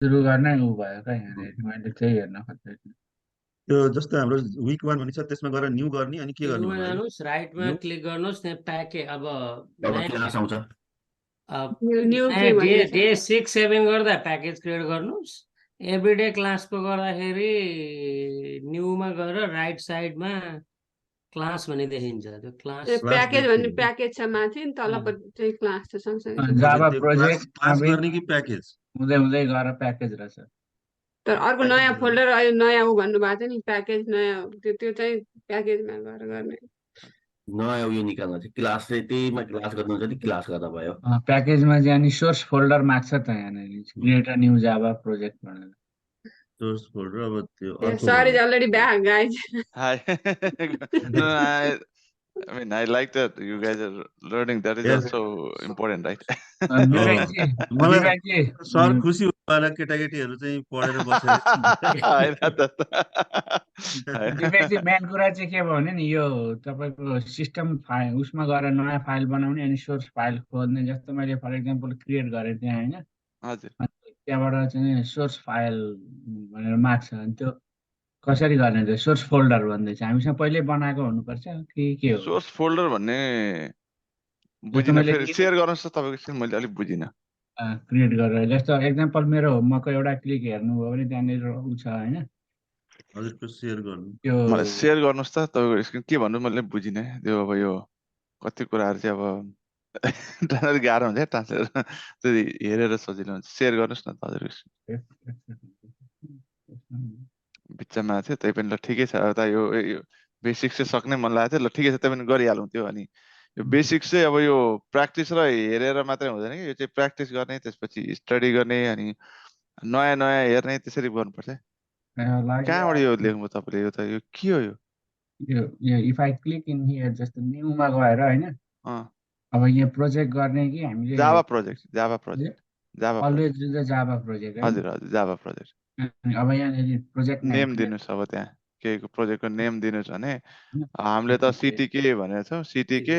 सुरु गर्नै उ भयो क्या यहाँनिर मैले त्यही हेर्न खोजेको त्यो जस्तो हाम्रो विक 1 भनिन्छ त्यसमा गएर न्यू गर्ने अनि के गर्ने न्यूमा भन्नु अहिले जानुहोस् राइटमा न्यू क्लिक गर्नुहोस् त्यहाँ प्याकेज अब अब नयाँ क्लास आउँछ न्यू के नयाँ डे भन्दैछ डे 6-7 गर्दा प्याकेज क्रिएट गर्नुहोस् एभ्रिडे क्लासको गर्दाखेरि न्यूमा गएर राइट साइडमा क्लास भन्ने देखिन्छ त्यो क्लास क्लास प्याकेज भन्ने देख्छु। प्याकेज छ माथि नि तलपट्टि चाहिँ क्लास छ सँगसँगै छ। जावा त्यो प्रोजेक्ट क्लास गर्ने कि प्याकेज हुँदै हुँदै गएर प्याकेज रहेछ तर अर्को प्याकेज नयाँ गर्नु। फोल्डर अहिले नयाँ ऊ भन्नुभएको थियो नि प्याकेज नयाँ त्यो त्यो चाहिँ प्याकेजमा गएर गर्ने नयाँ उयो निकाल्नु चाहिँ क्लास चाहिँ त्यहीमा क्लास गर्नुहुन्छ नि क्लास गर्दा भयो प्याकेजमा चाहिँ अनि सोर्स फोल्डर माग्छ त यहाँनिर create a new Java project भनेर सोर्स फोल्डर अब त्यो अर्को सरी भन्नु। Already back guys Hi. No, I mean, I like that you guys are learning. That is Yes. also important, right? Vivekji मलाई विवेकजी सर खुसी होला केटाकेटीहरू चाहिँ पढेर बसेर होइन त। विवेकजी मेन कुरा चाहिँ के भयो भने नि यो तपाईँको सिस्टम फाइल उसमा गएर नयाँ फाइल बनाउने अनि सोर्स फाइल खोज्ने जस्तो मैले फर इक्जाम्पल क्रिएट गरेँ त्यहाँ होइन हजुर अनि त्यहाँबाट चाहिँ सोर्स फाइल भनेर माग्छ अनि त्यो कसरी गर्ने त्यो सोर्स फोल्डर भन्दैछ हामीसँग पहिल्यै बनाएको हुनुपर्छ कि के हो सोर्स फोल्डर भन्ने जस्तो बुझिनँ मैले फेरि सेयर गर्नुहोस् त तपाईँको स्क्रिन मैले अलिक बुझिनँ क्रिएट गरेर जस्तो एक्जाम्पल मेरो होमवर्कको एउटा क्लिक हेर्नुभयो भने त्यहाँनिर ऊ छ होइन हजुरको सेयर गर्नु त्यो मलाई सेयर गर्नुहोस् त तपाईँको स्क्रिन के भन्नु मैले बुझिनँ त्यो अब यो कति कुराहरू चाहिँ अब ट्रान्सलेट गाह्रो हुन्छ ट्रान्सलेट त्यो हेरेर सजिलो हुन्छ सेयर गर्नुहोस् न त हजुरको स्क्रिन बिचमा थियो त्यही पनि ल ठिकै छ अब त यो बेसिक्स चाहिँ सक्ने मन लागेको थियो ल ठिकै छ त्यही पनि गरिहालौँ त्यो अनि यो बेसिक्स चाहिँ अब यो प्र्याक्टिस र हेरेर मात्रै हुँदैन कि यो चाहिँ प्र्याक्टिस गर्ने त्यसपछि स्टडी गर्ने अनि नयाँ नयाँ हेर्ने त्यसरी गर्नुपर्छ कहाँबाट यो लेख्नु तपाईँले यो त यो के हो यो if I click in here जस्तो न्यूमा गएर होइन अब यहाँ प्रोजेक्ट गर्ने कि हामीले Java project Java always the Java project हजुर हजुर जावा प्रोजेक्ट अब यहाँनिर प्रोजेक्ट नेम दिनुहोस् अब त्यहाँ केको प्रोजेक्टको नेम दिनुहोस् भने हामीले त सिटिके भनेको छौँ सिटिके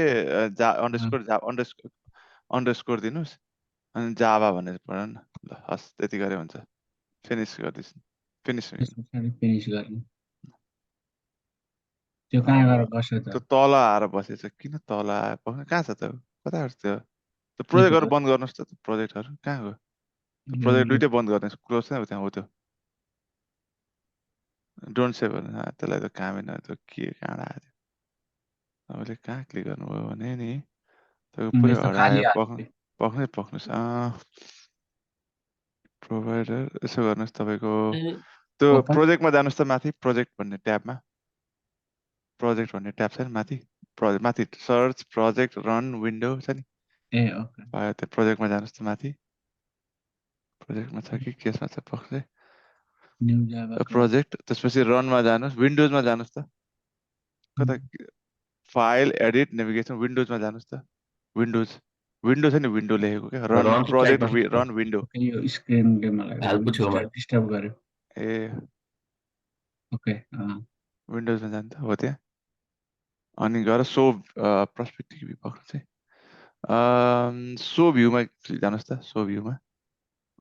अन्डरस्कोर दिनुहोस् अनि जावा भनेर पढ न ल हस् त्यति गरे हुन्छ फिनिस गर्दैछु फिनिस फिनिस गर्ने त्यो कहाँ गएर बस्यो त त्यो तल आएर बसेछ किन तल आएर कहाँ छ त कता त्यो त्यो प्रोजेक्टहरू बन्द गर्नुहोस् त प्रोजेक्टहरू कहाँ गयो प्रोजेक्ट दुइटै बन्द गर्ने क्लोज नै हो त्यहाँ हो त्यो डोन्ट सेभ त्यसलाई त कामै न त्यो के कहाँ आयो तपाईँले कहाँ क्लिक गर्नुभयो भने नि तपाईँको पुरै हरायो पक्नुहोस् प्रोभाइडर यसो गर्नुहोस् तपाईँको त्यो प्रोजेक्टमा जानुहोस् त माथि प्रोजेक्ट भन्ने ट्याबमा प्रोजेक्ट भन्ने ट्याब छ नि माथि माथि सर्च प्रोजेक्ट रन विन्डो छ नि भयो त्यो प्रोजेक्टमा जानुहोस् त माथि प्रोजेक्टमा छ कि केसमा छ पक्ष प्रोजेक्ट त्यसपछि रनमा जानुहोस् विन्डोजमा जानुहोस् त कता फाइल एडिट नेभिगेसन विन्डोजमा जानुहोस् त विन्डो छ नि विन्डो लेखेको क्या रन प्रोजेक्ट रन विन्डो यो स्क्रिनले मलाई डिस्टर्ब गर्यो ए ओके विन्डोजमा जानु त हो त्यहाँ अनि गएर सो पर्सपेक्टिभ भ्यू पक्नु चाहिँ सो भ्यूमा जानुहोस् त सो भ्यूमा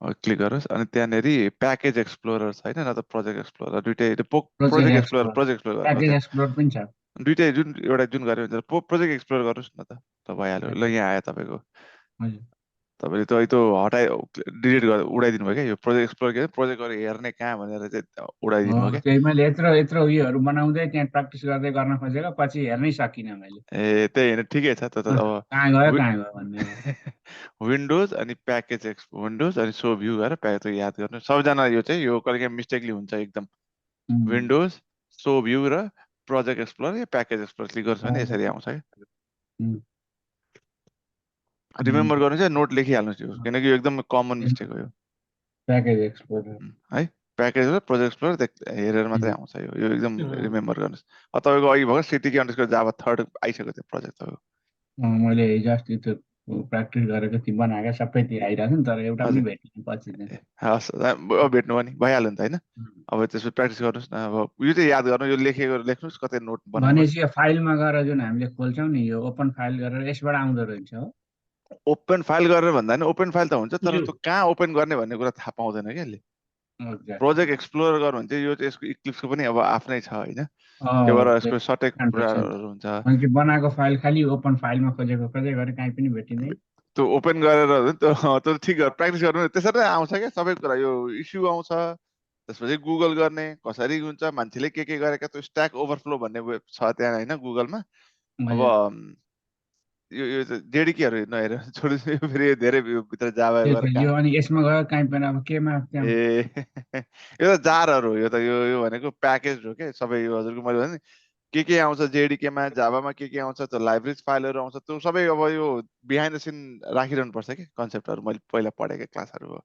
क्लिक गर्नुहोस् अनि त्यहाँनिर प्याकेज एक्सप्लोरर छ होइन न त प्रोजेक्ट एक्सप्लोरर दुइटै प्रोजेक्ट एक्सप्लोरर पनि छ दुइटै जुन गऱ्यो भने प्रोजेक्ट एक्सप्लोर गर्नुहोस् न त भइहाल्यो ल यहाँ आयो तपाईँको तपाईँले त त्यो हटाइ डिलिट गरेर उडाइदिनु भयो क्या यो प्रोजेक्ट एक्सप्लोर के प्रोजेक्ट गरेर हेर्ने कहाँ भनेर चाहिँ उडाइदिनु भयो क्या त्यही मैले यत्रो उयोहरू बनाउँदै त्यहाँ प्र्याक्टिस गर्दै गर्न खोजेको पछि हेर्नै सकिनँ मैले ए त्यही होइन ठिकै छ त अब कहाँ गयो भन्ने विन्डोज अनि प्याकेज विन्डोज अनि सो भ्यू गरेर प्याकेज याद गर्नु सबैजना यो चाहिँ यो कहिले मिस्टेकली हुन्छ एकदम विन्डोज सो भ्यू र प्रोजेक्ट एक्सप्लोर या प्याकेज एक्सप्लोर क्लिक गर्छ भने यसरी आउँछ क्या रिमेम्बर गर्नु चाहिँ नोट लेखिहाल्नुहोस् यो किनकि यो एकदम कमन मिस्टेक हो यो प्याकेज एक्सप्लोर है प्याकेज र प्रोजेक्ट एक्सप्लोर हेरेर मात्रै आउँछ यो एकदम रिमेम्बर गर्नुहोस् तपाईँको अघि भएको सिटिके अन्डरस्कोर जावा 3 आइसक्यो त्यो प्रोजेक्ट तपाईँको मैले हिजो अस्ति त्यो प्र्याक्टिस गरेको त्यो बनाएको सबै त्यो आइरहेको नि तर एउटा पनि भेट्ने पछि हस् भेट्नु भयो नि भइहाल्यो नि त होइन अब त्यसपछि प्र्याक्टिस गर्नुहोस् न अब यो चाहिँ याद गर्नु यो लेखेको लेख्नुहोस् कतै नोट भनेपछि यो फाइलमा गएर जुन हामीले खोल्छौँ नि यो ओपन फाइल गरेर यसबाट आउँदो रहेछ हो ओपन फाइल गरेर भन्दा नि ओपन फाइल त हुन्छ तर यो त्यो कहाँ ओपन गर्ने भन्ने कुरा थाहा पाउँदैन क्या यसले exactly. प्रोजेक्ट एक्सप्लोर गर्नु भने चाहिँ यो चाहिँ यसको इक्लिप्सको पनि अब आफ्नै छ होइन त्यो भएर यसको सटेक 100%. कुराहरू हुन्छ मैले बनाएको फाइल खालि ओपन फाइलमा खोजेको खोजे गरे काहीँ पनि भेटिँदैन त्यो ओपन गरेर त्यो ठिक प्र्याक्टिस गर्नु त्यसरी नै आउँछ क्या सबै कुरा यो इस्यु आउँछ त्यसपछि गुगल गर्ने कसरी हुन्छ मान्छेले के गरेका त्यो स्ट्याक ओभरफ्लो भन्ने छ त्यहाँ होइन गुगलमा अब यो जेडिकेहरू नहेर छोडिदिनु यो फेरि धेरै भित्र जावा यो गरेर यो अनि यसमा गयो काहीँ पनि अब केमा त्यहाँ ए यो त जारहरू हो यो त यो भनेको प्याकेज हो क्या सबै यो हजुरको मैले भने के आउँछ जेडिकेमा जावामा के आउँछ त्यो लाइब्रेरी फाइलहरू आउँछ त्यो सबै अब यो बिहाइन्ड द सिन राखिरहनु पर्छ कि कन्सेप्टहरू मैले पहिला पढेको क्लासहरू हो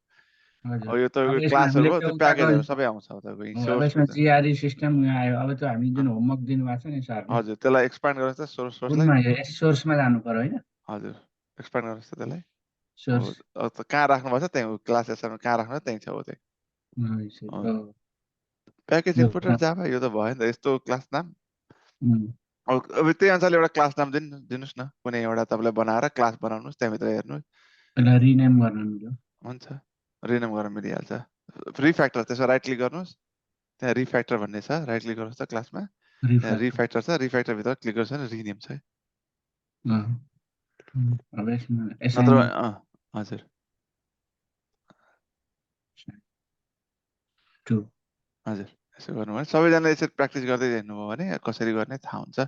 हजुर अब यो अब तपाईँको यसमा क्लासहरू हामीले हो त्यो त्यो उताको प्याकेजहरू सबै आउँछ तपाईँको अब सोर्स यसमा जिआरई सिस्टम आयो अब त्यो हामी जुन होमवर्क दिनुभएको छ नि सरले हजुर त्यसलाई एक्सपान्ड गर्नुहोस् त सोर्सलाई कुनमा यो सोर्समा जानु पर्यो होइन हजुर एक्सपान्ड गर्नुहोस् त त्यसलाई सोर्स अब त कहाँ राख्नुभएको छ त्यहीँ क्लास एसमा कहाँ राख्नु त्यहीँ छ हो त्यही प्याकेज इम्पोर्टर जावा यो त भयो नि त यस्तो क्लास नाम अब त्यही अनुसारले एउटा क्लास नाम दिनुहोस् न कुनै एउटा तपाईँलाई बनाएर क्लास बनाउनुहोस् त्यहाँभित्र हेर्नुहोस् रिनेम गर्न मिल्यो हुन्छ रिनेम गर्न मिलिहाल्छ रिफ्याक्टर त्यसमा राइट क्लिक गर्नुहोस् त्यहाँ रिफ्याक्टर भन्ने छ राइट क्लिक गर्नुहोस् त क्लासमा त्यहाँ रिफ्याक्टर छ रिफ्याक्टरभित्र क्लिक गर्छ भने रिनेम छ अब यसमा नत्र हजुर हजुर यसो गर्नु भने सबैजनाले यसरी प्र्याक्टिस गर्दै हेर्नुभयो भने कसरी गर्ने थाहा हुन्छ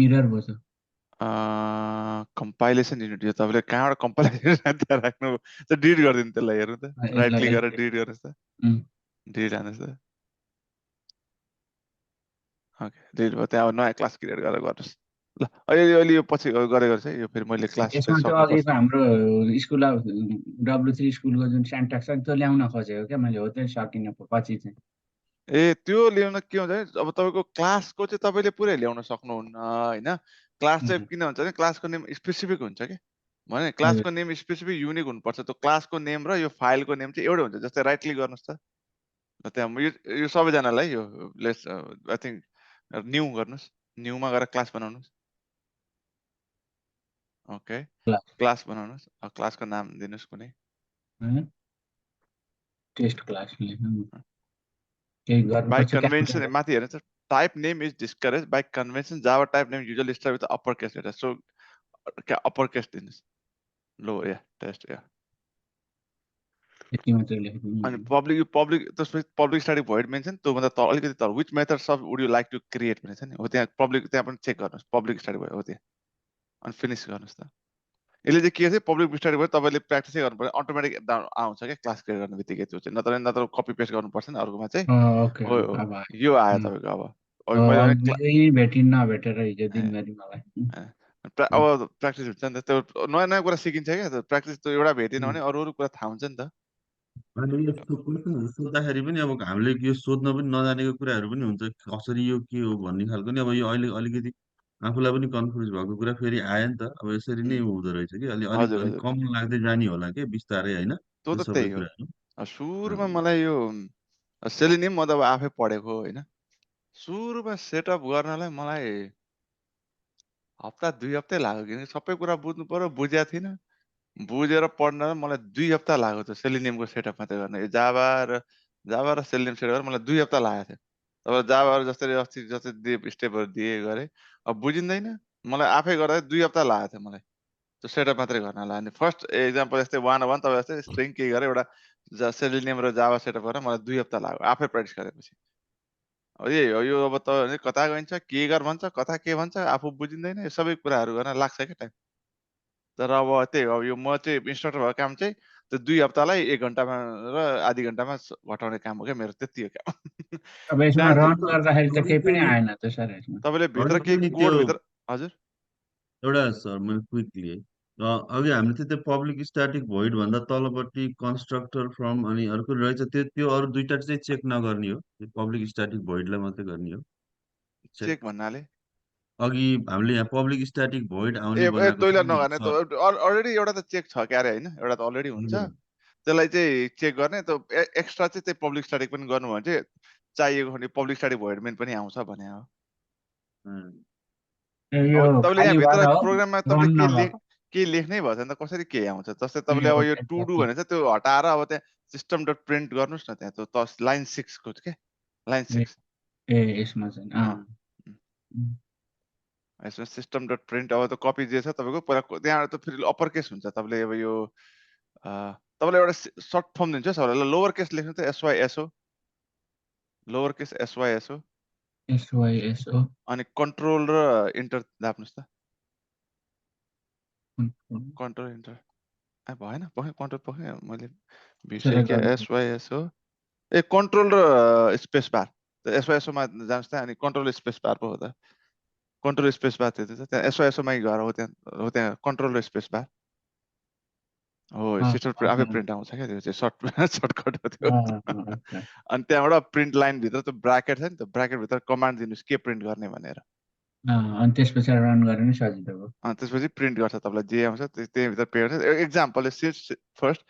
इरर भयो त कम्पाइलेसन युनिट यो तपाईँले कहाँबाट कम्पाइलेसन त्यहाँ राख्नु त्यो डिलिट गरिदिनु त्यसलाई हेर्नु त राइट क्लिक गरेर डिलिट गर्नुहोस् त डिलिट हान्नुहोस् त ओके डिलिट भयो त्यहाँ अब नयाँ क्लास क्रिएट गरेर गर्नुहोस् ल अहिले यो पछि गरेको छ यो फेरि मैले क्लास यसमा त्यो अघिको हाम्रो स्कुल W3 स्कुलको जुन स्यान्ट्याक्स छ त्यो ल्याउन खोजेको क्या मैले हो त्यो सकिनँ पछि चाहिँ ए त्यो ल्याउन के हुन्छ भने अब तपाईँको क्लासको चाहिँ तपाईँले पुरै ल्याउन सक्नुहुन्न होइन क्लास चाहिँ किन हुन्छ भने क्लासको नेम स्पेसिफिक हुन्छ कि भने क्लासको नेम स्पेसिफिक युनिक हुनुपर्छ त्यो क्लासको नेम र यो फाइलको नेम चाहिँ एउटै हुन्छ जस्तै राइट क्लिक गर्नुहोस् त त्यहाँ यो सबैजनालाई yo let's I think new गर्नुहोस् न्यूमा गएर क्लास बनाउनुहोस् ओके क्लास बनाउनुहोस् क्लासको नाम दिनुहोस् कुनै टेस्ट क्लास By convention, माथि हेर्नुहोस् type name is discouraged. By convention, Java type name usually start with uppercase letter. So, uppercase दिनुहोस् लो या टेस्ट या अनि public static void mention त्यो भन्दा त अलिकति तल which methods of would you like to create भनेछ नि हो त्यहाँ public त्यहाँ पनि चेक गर्नुहोस् public static void हो त्यहाँ अनि फिनिश गर्नुहोस् त यसले चाहिँ के छ public static void तपाईँले प्र्याक्टिसै गर्नुपर्छ अटोमेटिक आउँछ क्या क्लास क्रिएट गर्ने बित्तिकै त्यो चाहिँ नत्र कपी पेस्ट गर्नुपर्छ नि अर्कोमा चाहिँ यो आयो तपाईँको अब भेटिन्न भेटेर हिजो दिनभरि मलाई अब प्र्याक्टिस हुन्छ नि त त्यो नयाँ नयाँ कुरा सिकिन्छ क्या प्र्याक्टिस त एउटा भेटेन भने अरू कुरा थाहा हुन्छ नि त अनि यस्तो क्वेसनहरू सोद्धाखेरि पनि अब हामीले यो सोध्न पनि नजानेको कुराहरू पनि हुन्छ कसरी यो के हो भन्ने खालको नि अब यो अहिले अलिकति आफूलाई पनि कन्फ्युज भएको कुरा फेरि आयो नि त अब यसरी नै हुँदो रहेछ कि अलिक कमन लाग्दै जाने होला कि बिस्तारै होइन त्यो त सबै त्यही हो कुराहरू सुरुमा मलाई यो सेलिनियम म त अब आफै पढेको होइन सुरुमा सेटअप गर्नलाई मलाई हप्ता 2 हप्तै लाग्यो किनकि सबै कुरा बुझ्नु पर्यो बुझेको थिइनँ बुझेर पढ्न मलाई 2 हप्ता लाग्यो त्यो सेलिनियमको सेटअप मात्रै गर्न यो जावा र सेलिनियम सेटअप गर्न मलाई 2 हप्ता लागेको थियो अब जावाहरू जस्तै अस्ति जस्तै दिए स्टेपहरू दिए गरेँ अब बुझिँदैन मलाई आफै गर्दा 2 हप्ता लागेको थियो मलाई त्यो सेटअप मात्रै गर्नलाई अनि फर्स्ट एक्जाम्पल जस्तै 101 तपाईँ जस्तै स्ट्रिङ के गरेँ एउटा सेलिनियम र जावा सेटअप गर्न मलाई 2 हप्ता लाग्यो आफै प्र्याक्टिस गरेपछि यही हो यो अब त कता गइन्छ के गर भन्छ कता के भन्छ आफू बुझिँदैन यो सबै कुराहरू गर्न लाग्छ क्या टाइम तर अब त्यही हो यो म चाहिँ इन्स्ट्रक्टर भएको काम चाहिँ त्यो 2 हप्तालाई 1 घन्टामा र आधी घन्टामा घटाउने काम हो क्या मेरो त्यति हो काम अब यसमा रन गर्दाखेरि त केही पनि आएन त सर यसमा तपाईँले भित्र के कोड भित्र हजुर एउटा सर मैले क्विकली अघि हामीले चाहिँ त्यो पब्लिक स्ट्याटिक भोइड भन्दा तलपट्टि कन्स्ट्रक्टर फ्रम अनि अर्को रहेछ त्यो अरू दुईटा चाहिँ चेक नगर्ने हो पब्लिक स्ट्याटिक भोइडलाई मात्रै गर्ने हो चेक भन्नाले अघि हामीले यहाँ पब्लिक स्ट्याटिक भोइड आउने तैँले नगर्ने अलरेडी एउटा त चेक छ क्यारे होइन एउटा त अलरेडी हुन्छ त्यसलाई चाहिँ चेक गर्ने त्यो एक्स्ट्रा चाहिँ त्यही पब्लिक स्ट्याटिक पनि गर्नु भने चाहिँ चाहिएको भने पब्लिक स्ट्याटिक भोइड मेन पनि आउँछ भने हो तपाईँले यहाँ भित्र प्रोग्राममा तपाईँले के के लेख्नै भयो भने त कसरी के आउँछ? जस्तै ए, तपाईँले अब यो okay, टु डु okay. भनेछ त्यो हटाएर अब त्यहाँ सिस्टम डट प्रिन्ट गर्नुहोस् न त्यहाँ त्यो लाइन 6 को के लाइन 6 यसमा चाहिँ उम्. यसमा सिस्टम डट प्रिन्ट अब त कपी जे छ तपाईँको पहिला त्यहाँ त फेरि अप्पर केस हुन्छ तपाईँले अब यो तपाईँलाई एउटा सर्ट फर्म दिन्छ सबैलाई लोवर केस लेख्नु त SYSO lower case SYSO SYSO अनि कन्ट्रोल र इन्टर दाब्नुस् त कन्ट्रोल इन्टर भएन पक्कै कन्ट्रोल पक्कै मैले बिर्सेँ क्या SYSO ए कन्ट्रोल र स्पेस बार SYSO मा जानुहोस् त अनि कन्ट्रोल स्पेस बार पो हो त कन्ट्रोल स्पेस बार त्यति छ त्यहाँ SYSO मै गएर हो त्यहाँ कन्ट्रोल र स्पेस बार हो सिस्टम आफै प्रिन्ट आउँछ क्या त्यो चाहिँ सर्टकट हो त्यो अनि त्यहाँबाट प्रिन्ट लाइन भित्र त्यो ब्राकेट छ नि त ब्राकेट भित्र कमान्ड दिनुस् के प्रिन्ट गर्ने भनेर अनि त्यसपछि रन गर्ने नि सजिलो हो त्यसपछि प्रिन्ट गर्छ तपाईँलाई जे आउँछ त्यही भित्र प्रिन्ट गर्छ एक्जाम्पल फर्स्ट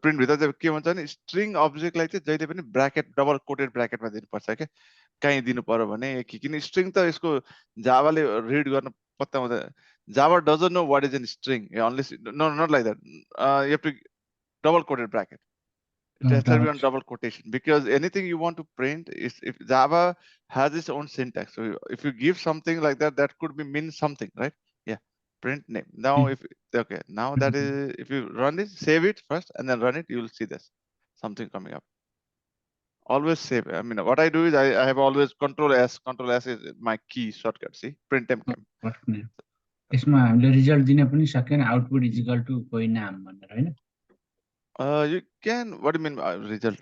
प्रिन्ट भित्र चाहिँ के हुन्छ भने स्ट्रिङ अब्जेक्टलाई चाहिँ जहिले पनि ब्राकेट डबल कोटेड ब्राकेटमा दिनुपर्छ क्या कहीँ दिनु पर्यो भने किन स्ट्रिङ त यसको जावाले रिड गर्न पत्याउँदैन Java doesn't know what is an string unless not like that you have to double quoted bracket. It has to be on double quotation because anything you want to print is if Java has its own syntax. So if you give something like that, that could be mean something, right? Yeah. Print name. Now okay, now that is if you run it, save it first and then run it, you will see this something coming up. Always save. I mean, what I do is I have always Control S. Control S is my key shortcut. See, print temp. यसमा हामीले result दिन पनि सकेन output is equal to कोही नाम भनेर हैन You can what do you mean by result?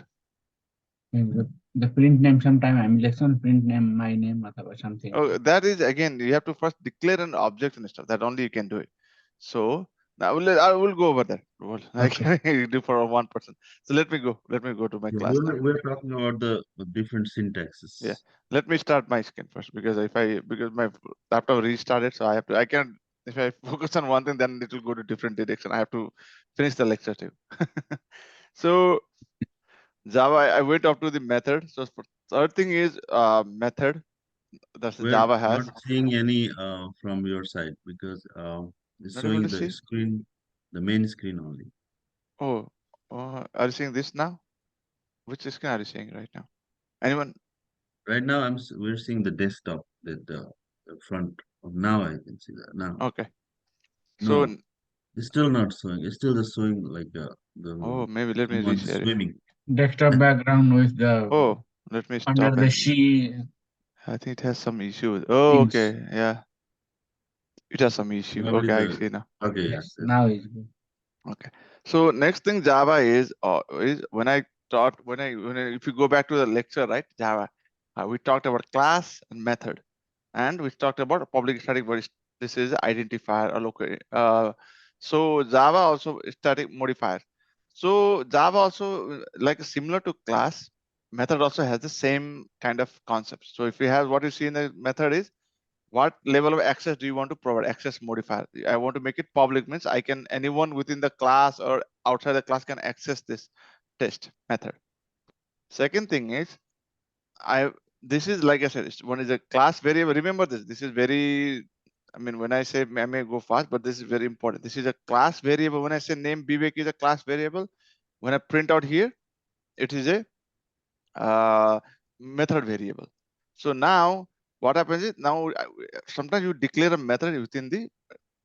The print name sometime हामी लेख्छौं print name my name अथवा something. Oh, that is again you have to first declare an object and stuff. That only you can do it. So now I will go over that. I can do for one person. So let me go. Let me go to my class. We're talking about the different syntaxes. Yeah. Let me start my screen first because because my laptop restarted, so I can't. If I focus on one thing, then it will go to different direction. I have to finish the lecture too. So Java, I went up to the method. So third thing is method. That's We're Java has. not seeing any from your side because it's showing the screen, the main screen only. Oh, are you seeing this now? Which screen are you seeing right now? Anyone? Right now, we're seeing the desktop, the front. Now I can see that now. Okay. No, So it's still not showing. It's still just showing like the. Oh, maybe let me reshare swimming. Desktop background with the. Oh, let me stop. Under the sea. I think it has some issue. Oh, okay, yeah. It has some issue. Probably okay, I see now. Okay, yes. Now it's good. Okay. So next thing Java is when I taught if you go back to the lecture, right? Java, we talked about class and method, and we talked about public static void. This is identifier or local. So Java also static modifier. So Java also like similar to class, method also has the same kind of concept. So if you have what you see in the method is what level of access do you want to provide? Access modifier. I want to make it public means anyone within the class or outside the class can access this test method. Second thing is this is like I said, one is a class variable. Remember this. This is very. I mean, when I say I may go fast, but this is very important. This is a class variable. When I say name Vivek is a class variable, when I print out here, it is a method variable. So now what happens is now sometimes you declare a method within the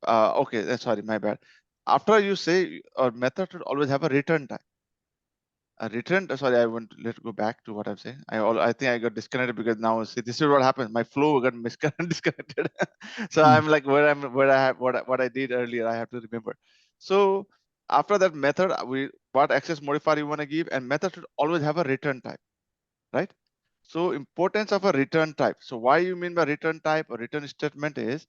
okay, sorry, my bad. After you say a method should always have a return type. A return, sorry, I want to let's go back to what I'm saying. I think I got disconnected because now see this is what happens. My flow got disconnected. So I'm like what I did earlier. I have to remember. So after that method, what access modifier you want to give, and method should always have a return type, right? So importance of a return type. So why you mean by return type or return statement is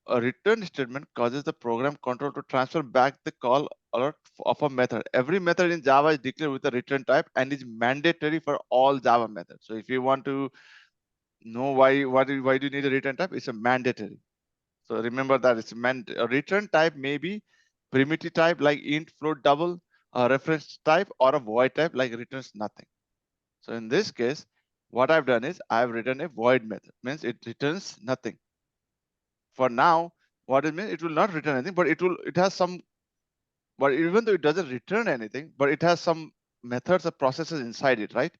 a return statement causes the program control to transfer back the call alert of a method. Every method in Java is declared with a return type and is mandatory for all Java methods. So if you want to know why do you need a return type, it's a mandatory. So remember that it's a return type may be primitive type like int, float, double, a reference type, or a void type like returns nothing. So in this case, what I've done is I've written a void method, means it returns nothing. For now, What it means, it will not return anything, but it has some, but even though it doesn't return anything, but it has some methods or processes inside it, right?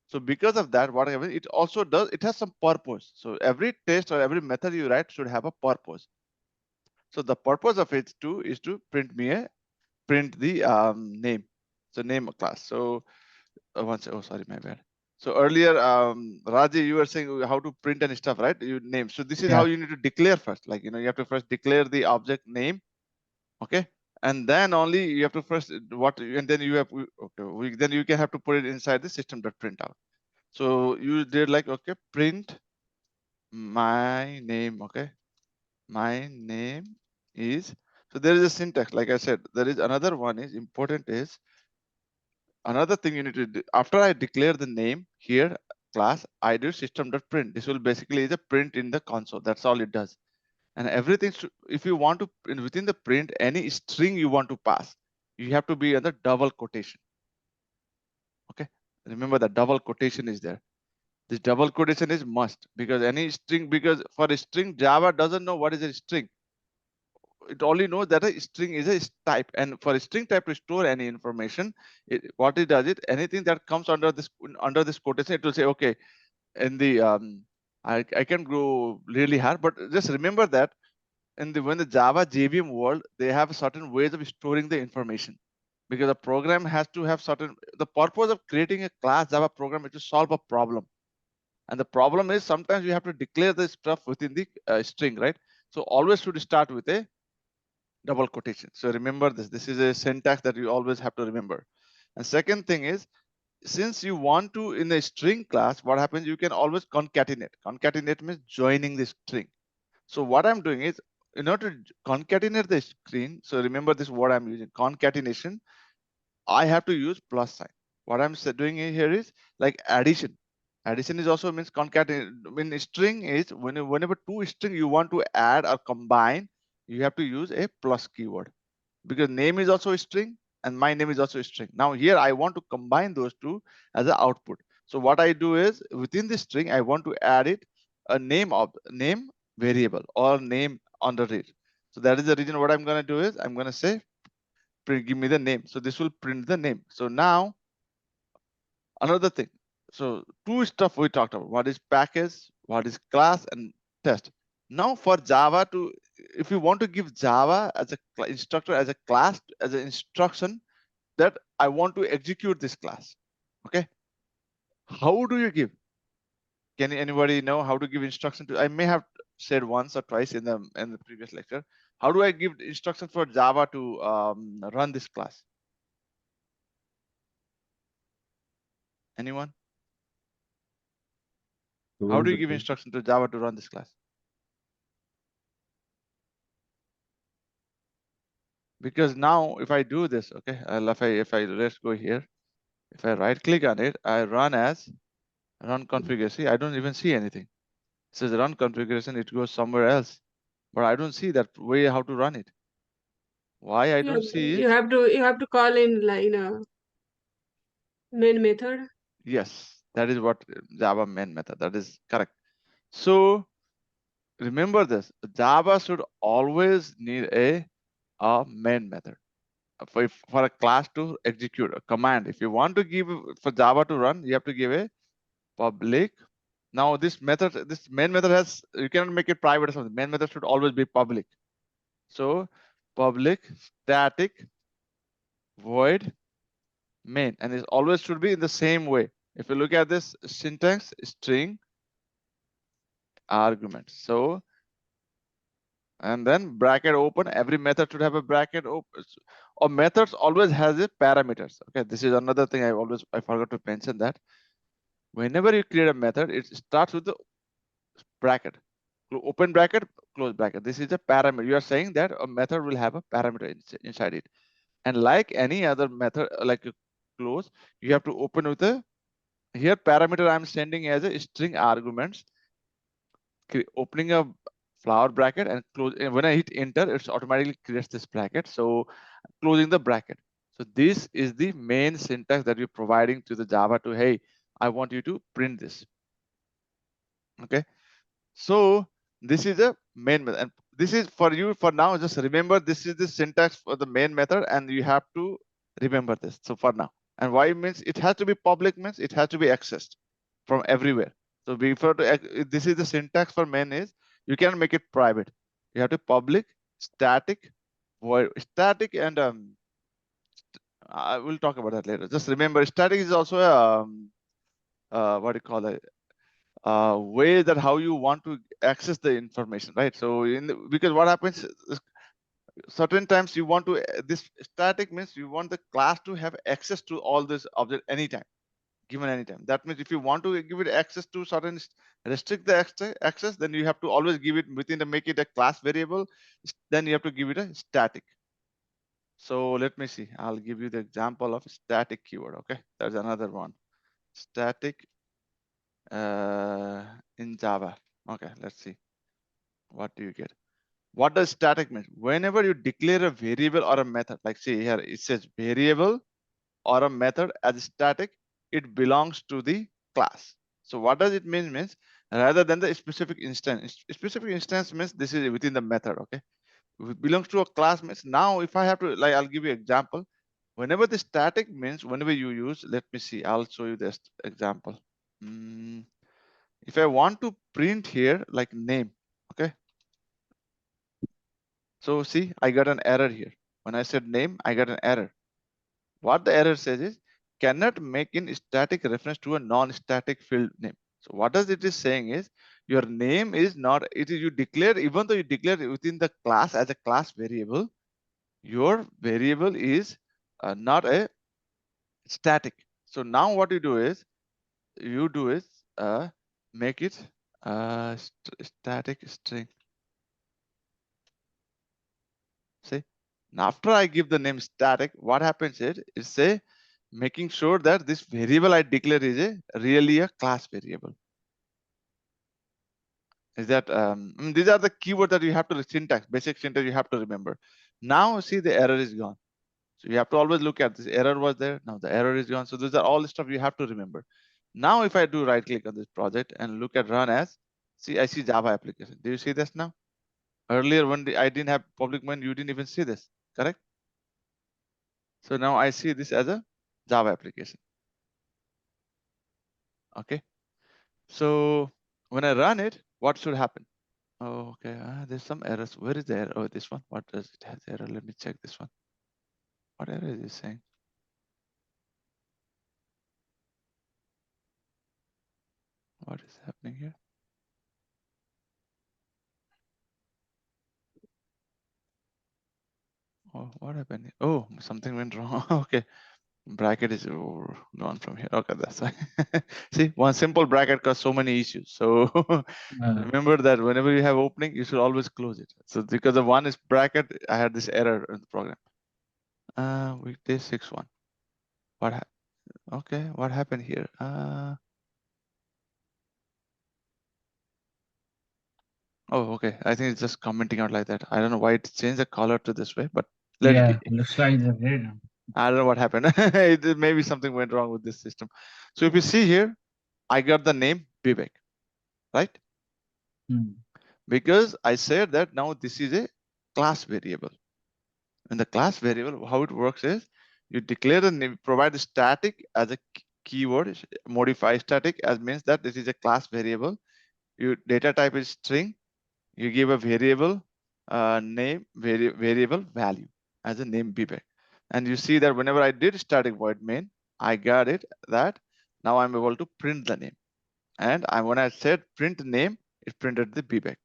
So because of that, what happens, it also does, it has some purpose. So every test or every method you write should have a purpose. So the purpose of it too is to print the name. So name a class. So oh sorry, my bad. So earlier, Raji, you were saying how to print and stuff, right? You name. So this is how you need to declare first. Like, you have to first declare the object name, okay? And then only you have to first and then you have, okay, then you can have to put it inside the system.printout. So you did like, okay, print my name, okay? My name is, so there is a syntax, like I said, there is another one is important is, another thing you need to do, after I declare the name here, class, I do system.print. This will basically is a print in the console. That's all it does. And everything, if you want to, within the print, any string you want to pass, you have to be in the double quotation. Okay. Remember that double quotation is there. This double quotation is must, because any string, because for a string, Java doesn't know what is a string. It only knows that a string is a type, and for a string type to store any information, what it does, anything that comes under this quotation, it will say, okay, in the I can go really hard, but just remember that when the Java JVM world, they have certain ways of storing the information, because a program has to have certain, the purpose of creating a class Java program is to solve a problem. And the problem is sometimes you have to declare the stuff within the string, right? So always should start with a double quotation. So remember this. This is a syntax that you always have to remember. And second thing is, since you want to, in a string class, what happens, you can always concatenate. Concatenate means joining the string. So what I'm doing is, in order to concatenate the string, so remember this word I'm using, concatenation, I have to use plus sign. What I'm doing here is like addition. Addition is also means concatenate. When string is, whenever two string you want to add or combine, you have to use a plus keyword, because name is also a string and my name is also a string. Now here I want to combine those two as an output. So what I do is, within the string, I want to add it a name variable or name under it. So that is the reason what I'm going to do is, I'm going to say, give me the name. So this will print the name. So now another thing. So two stuff we talked about. What is package, what is class, and test. Now for Java to, if you want to give Java as a instructor, as a class, as an instruction that I want to execute this class, okay? How do you give? Can anybody know how to give instruction to? I may have said once or twice in the previous lecture. How do I give instruction for Java to run this class? Anyone? How do you give instruction to Java to run this class? Because now if I do this, okay, if I let's go here, if I right click on it, I run configure. See, I don't even see anything. It says run configuration, it goes somewhere else, but I don't see that way how to run it. Why I don't see it? You have to call in like main method. Yes, that is what Java main method, that is correct. So remember this, Java should always need a main method for a class to execute a command. If you want to give for Java to run, you have to give a public. Now this main method has, you cannot make it private or something. Main method should always be public. So public static void main, and it always should be in the same way. If you look at this syntax, string argument. So, and then bracket open, every method should have a bracket open, or methods always has a parameters. Okay, this is another thing I forgot to mention, that whenever you create a method, it starts with the bracket, open bracket, close bracket. This is a parameter. You are saying that a method will have a parameter inside it, and like any other method, like a close, you have to open with a, here parameter I'm sending as a string arguments, opening a flower bracket and close. When I hit enter, it automatically creates this bracket. So closing the bracket. So this is the main syntax that you're providing to the Java to, hey, I want you to print this. Okay. So this is a main method, and this is for you for now. Just remember, this is the syntax for the main method, and you have to remember this. So for now, and why means it has to be public, means it has to be accessed from everywhere. So before to this is the syntax for main is you can make it private. You have to public, static, void, static, and I will talk about that later. Just remember, static is also a what do you call it? Way that how you want to access the information, right? So because what happens is certain times you want to this static means you want the class to have access to all this object anytime, given anytime. That means if you want to give it access to certain restrict the access, then you have to always give it within the make it a class variable. Then you have to give it a static. So let me see. I'll give you the example of static keyword. Okay, there's another one. Static in Java. Okay, let's see. What do you get? What does static mean? Whenever you declare a variable or a method, like see here, it says variable or a method as static, it belongs to the class. So what does it mean? Means rather than the specific instance. Specific instance means this is within the method. Okay, if it belongs to a class means now if I have to, like, I'll give you an example. Whenever the static means whenever you use, let me see, I'll show you this example. If I want to print here like name, okay. So see, I got an error here. When I said name, I got an error. What the error says is cannot make in static reference to a non-static field name. So what does it is saying is your name is not, it is you declare, even though you declare within the class as a class variable, your variable is not a static. So now what you do is make it static string. See, now after I give the name static, what happens is say making sure that this variable I declare is a really a class variable. Is that these are the keywords that you have to syntax, basic syntax you have to remember. Now see the error is gone. So you have to always look at this error was there. Now the error is gone. So these are all the stuff you have to remember. Now if I do right click on this project and look at run as, see I see Java application. Do you see this now? Earlier when I didn't have public main, you didn't even see this, correct? So now I see this as a Java application. Okay. So when I run it, what should happen? Oh, okay. There's some errors. Where is the error? Oh, this one. What does it have error? Let me check this one. What error is it saying? What is happening here? Oh, what happened here? Oh, something went wrong. Okay. Bracket is gone from here. Okay, that's why. See, one simple bracket caused so many issues. So remember that whenever you have opening, you should always close it. So because of one is bracket, I had this error in the program. Weekday 6-1. What? Okay, what happened here? Oh, okay. I think it's just commenting out like that. I don't know why it changed the color to this way, but let it be. Looks like the red. I don't know what happened. Maybe something went wrong with this system. So if you see here, I got the name Vivek, right? Because I said that now this is a class variable. And the class variable, how it works is you declare the name, provide the static as a keyword, modify static as means that this is a class variable. Your data type is string. You give a variable name, variable value as a name Vivek. And you see that whenever I did static void main, I got it that now I'm able to print the name. And when I said print name, it printed the Vivek.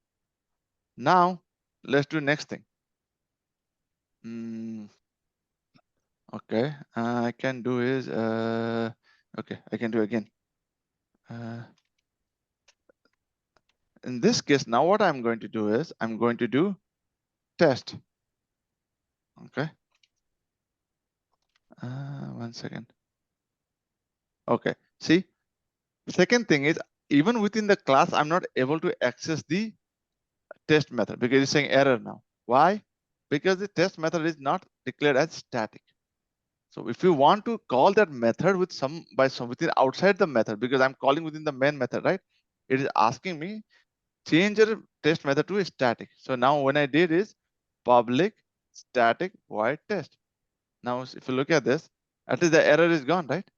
Now let's do next thing. Okay, I can do is okay, I can do again. In this case, now what I'm going to do is I'm going to do test. Okay. 1 second. Okay, see, second thing is even within the class, I'm not able to access the test method because it's saying error now. Why? Because the test method is not declared as static. So if you want to call that method with within outside the method, because I'm calling within the main method, right? It is asking me change your test method to static. So now when I did is public static void test. Now if you look at this, at least the error is gone, right?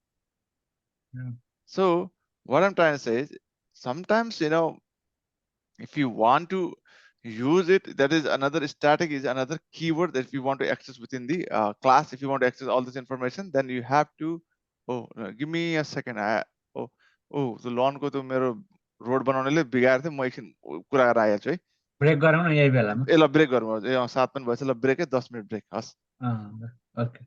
Yeah. So what I'm trying to say is sometimes, you know, if you want to use it, that is another static is another keyword that if you want to access within the class, if you want to access all this information, then you have to, oh, give me a second. Oh, the lawn को तो मेरो road बनाउनेले बिगाएर थियो, म एकछिन कुरा गरेर आइहाल्छु है। Break गरौँ न यही बेलामा। ए ल ब्रेक गरौँ, 7 पनि भएछ, ल ब्रेक है, 10 मिनट ब्रेक, हस्। ओके।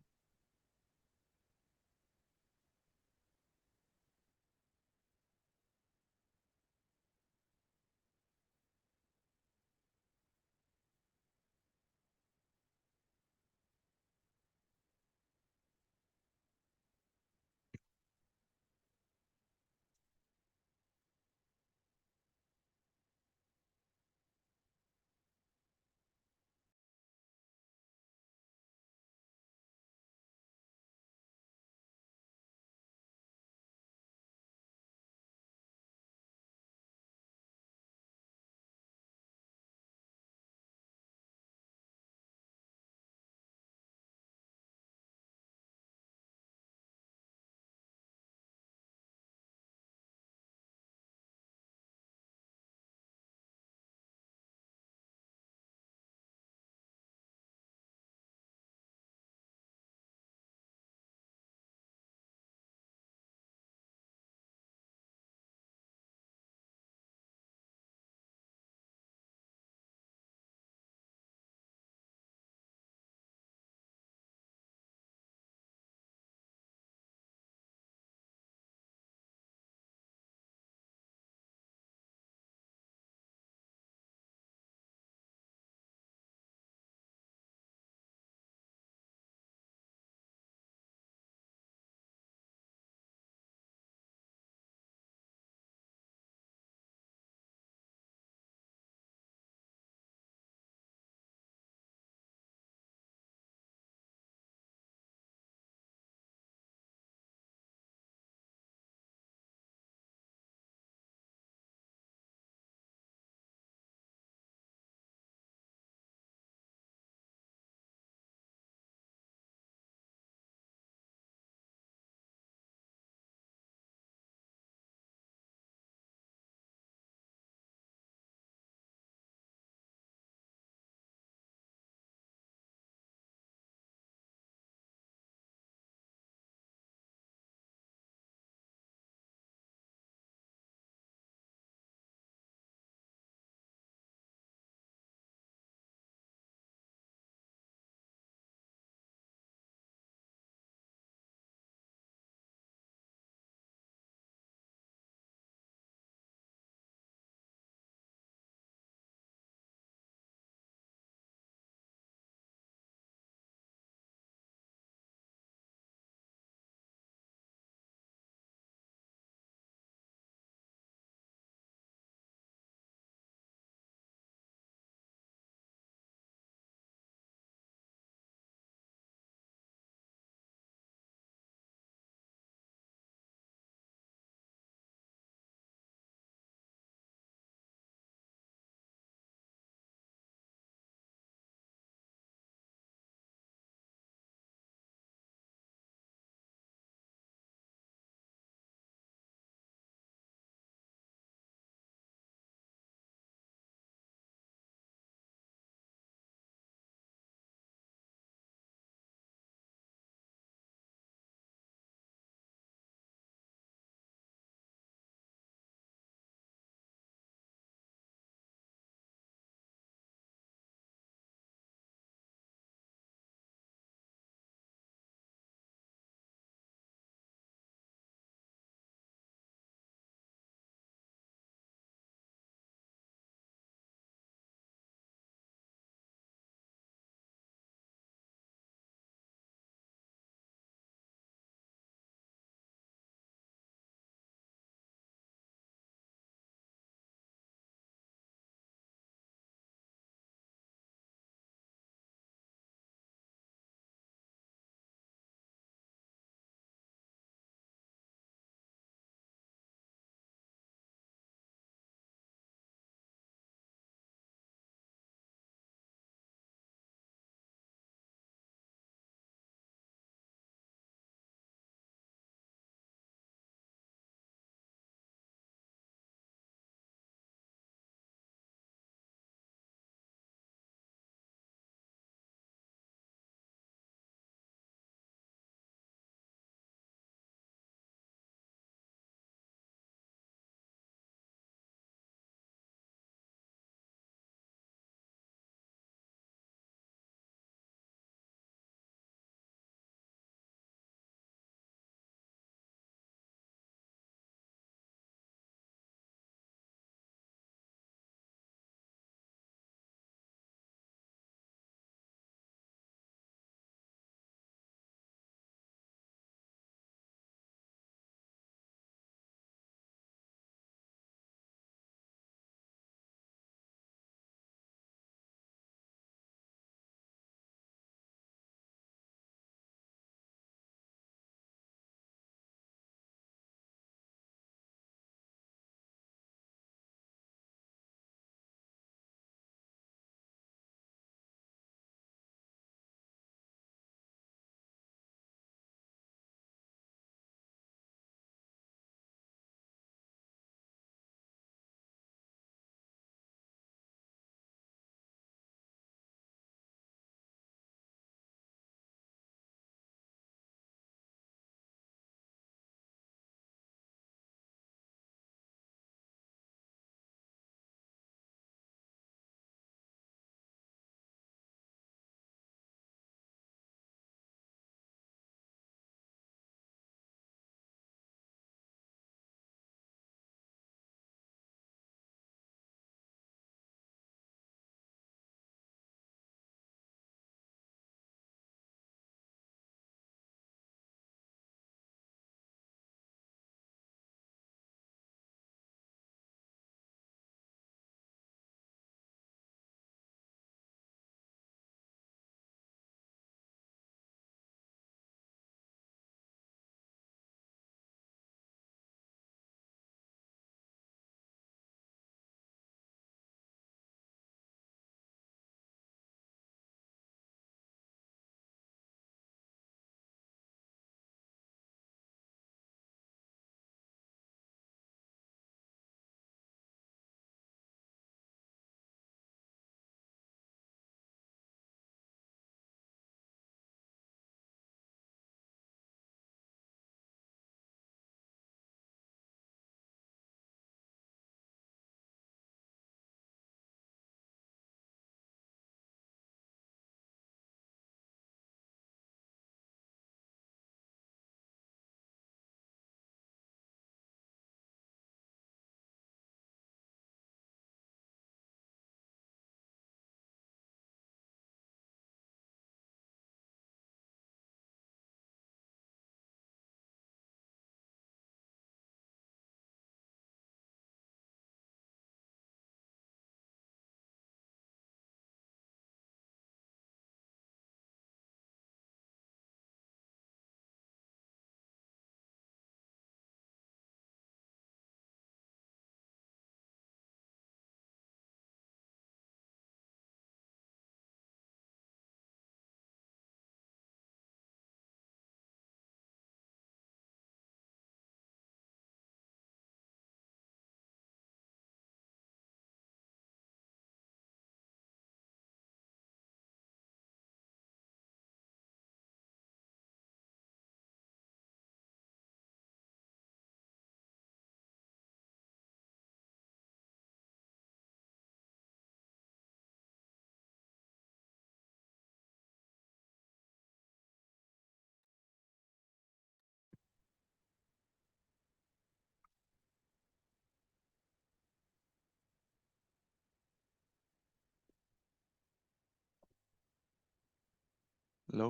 लौ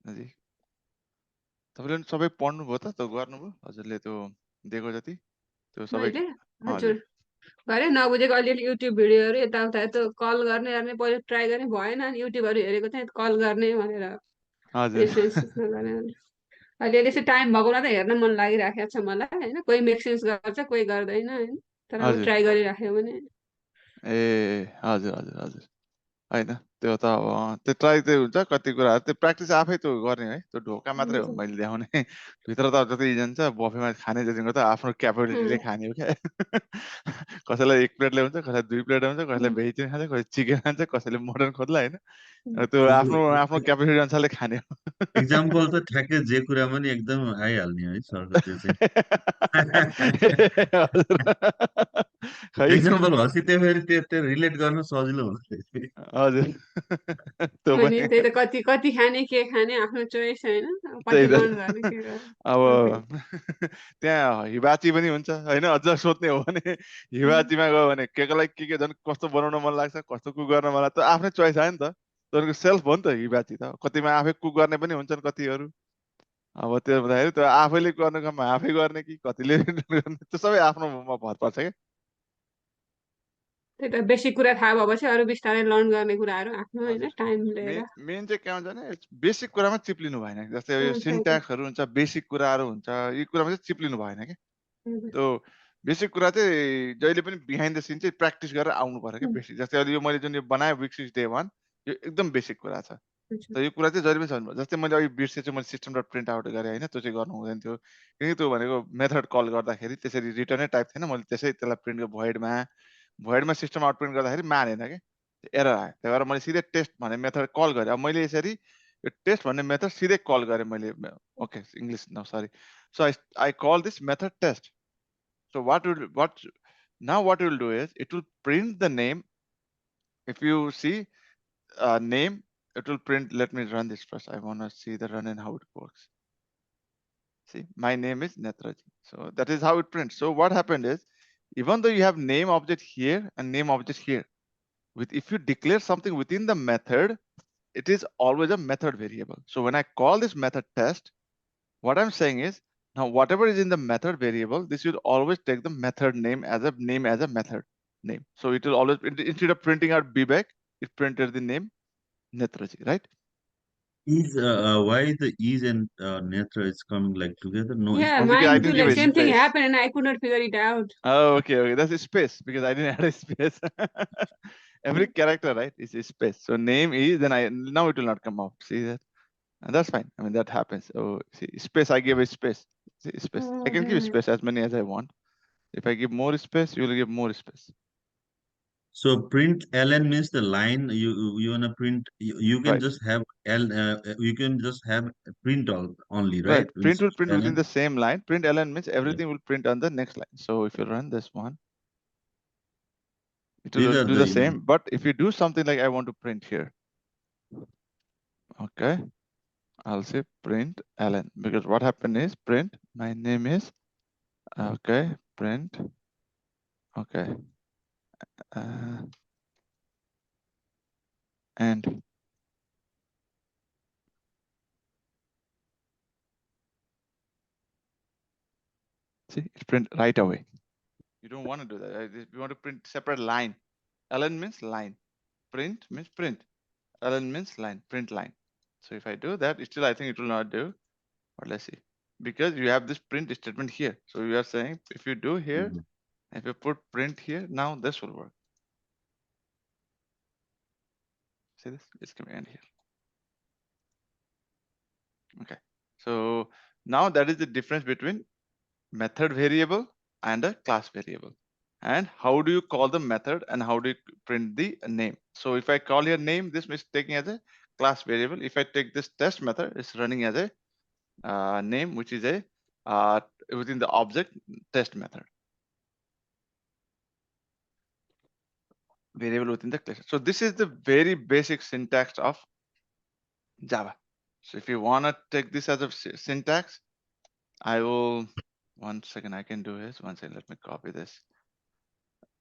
नजी तपाईँले पनि सबै पढ्नुभयो त त्यो गर्नुभयो हजुरले त्यो दिएको जति त्यो सबै मैले हजुर हजुर गरेँ नबुझेको अलिअलि युट्युब भिडियोहरू यताउता त कल गर्ने गर्ने पहिला ट्राई गर्ने भएन अनि युट्युबहरू हेरेको चाहिँ कल गर्ने भनेर हजुर रेफरेन्स गर्ने अलिअलि यसो टाइम भएको बेला त हेर्न मन लागिराखेको छ मलाई होइन कोही मेक सेन्स गर्छ कोही गर्दैन होइन तर अब हजुर ट्राई गरिराख्यो भने ए हजुर हजुर हजुर होइन त्यो त अब त्यो ट्राई चाहिँ हुन्छ कति कुराहरू त्यो प्र्याक्टिस आफै त्यो गर्ने है त्यो ढोका मात्रै हो हुन्छ मैले देखाउने भित्र त जति जान्छ बफेमा खाने जतिको त आफ्नो क्यापेबिलिटीले खाने हो क्या कसैलाई 1 प्लेटले हुन्छ कसैलाई 2 प्लेट हुन्छ कसैलाई भेजिटेरियन खान्छ कसैले चिकन खान्छ कसैले मटन खोज्ला होइन त्यो आफ्नो आफ्नो क्यापेसिटी अनुसारले खाने हो इक्जाम्पल त ठ्याक्कै जे कुरामा नि एकदम आइहाल्ने है सरको त्यो चाहिँ हजुर। खै इक्जाम्पल हँसिदियो फेरि त्यो रिलेट गर्न सजिलो हुन्छ हजुर त्यो अनि पनि त्यही त कति कति खाने के खाने आफ्नो चोइस होइन अब त्यही कति त मन गर्ने के गर्ने अब त्यहाँ हिबाची पनि हुन्छ होइन अझ सोध्ने हो भने हिबाचीमा गयो भने केकोलाई के झन् कस्तो बनाउन मन लाग्छ कस्तो कुक गर्न मन लाग्छ त्यो आफ्नै चोइस आयो नि त तपाईँको सेल्फ हो नि त हिबाची त कतिमा आफै कुक गर्ने पनि हुन्छन् कतिहरू अब त्यो भन्दाखेरि त्यो आफैले गर्ने काममा आफै गर्ने कि कतिले गर्ने त्यो सबै आफ्नोमा भर पर्छ क्या त्यही त बेसिक कुरा थाहा भएपछि अरू बिस्तारै लर्न गर्ने कुराहरू आफ्नो होइन हजुर टाइम लिएर मेन चाहिँ के हुन्छ भने बेसिक कुरामा चिप्लिनु भएन जस्तै यो त्यही त सिन्ट्याक्सहरू हुन्छ बेसिक कुराहरू हुन्छ यी कुरामा चाहिँ चिप्लिनु भएन क्या त्यो बेसिक कुरा चाहिँ जहिले पनि बिहाइन्ड द सिन चाहिँ प्र्याक्टिस गरेर आउनु पर्यो क्या बेसिक जस्तै अहिले यो मैले जुन यो बनाएँ विक 6 डे 1 यो एकदम बेसिक कुरा छ त यो कुरा चाहिँ जहिले पनि छ जस्तै मैले अघि बिर्सेछु मैले सिस्टम डट प्रिन्ट आउट गरेँ होइन त्यो चाहिँ गर्नु हुँदैन थियो किनकि त्यो भनेको मेथड कल गर्दाखेरि त्यसरी रिटर्नै टाइप थिएन मैले त्यसै त्यसलाई प्रिन्ट भोइडमा सिस्टम आउट प्रिन्ट गर्दाखेरि मानेन कि एरर आयो त्यही भएर मैले सिधै टेस्ट भन्ने मेथड कल गरेँ अब मैले यसरी यो टेस्ट भन्ने मेथड सिधै कल गरेँ मैले ओके इङ्ग्लिस न सरी so I call this method test so what will do is it will print the name if you see name it will print let me run this first I want to see the run and how it works see my name is Netraji so that is how it prints so what happened is even though you have name object here and name object here if you declare something within the method it is always a method variable so when I call this method test what I'm saying is now whatever is in the method variable this will always take the method name as a method name so it will always instead of printing out bbag it printed the name Netraji right is why the is and netra is coming like together no Yeah, because I mine didn't too. give Like a same thing space. happened, and I could not figure it out. Oh, okay, that's a space because I didn't add a space. Every character, right, is a space. So name is then now it will not come out. See that? And that's fine. I mean that happens. Oh, see space. I gave a space. See, space. I can give space as many as I want. If I give more space, you will give more space. so print ln means the line you want to print you can Right. just have you can just have print only Right. right Print will print ln. within the same line. Print ln means everything will print on the next line. So if you run this one, it These will are do the the same. But if you do something like I want to print here, okay, I'll say print ln because what happened is print my name is okay print okay and see it's print right away. You don't want to do that. You want to print separate line. ln means line. Print means print. ln means line. Print line. So if I do that, still I think it will not do. But let's see. Because you have this print statement here. So you are saying if you do here, if you put print here, now this will work. See this? It's command here. Okay. So now that is the difference between method variable and a class variable. And how do you call the method and how do you print the name? So if I call here name, this is taking as a class variable. If I take this test method, it's running as a name, which is a within the object test method. Variable within the class. So this is the very basic syntax of Java. So if you want to take this as a syntax, I will, 1 second, I can do this. 1 second, let me copy this.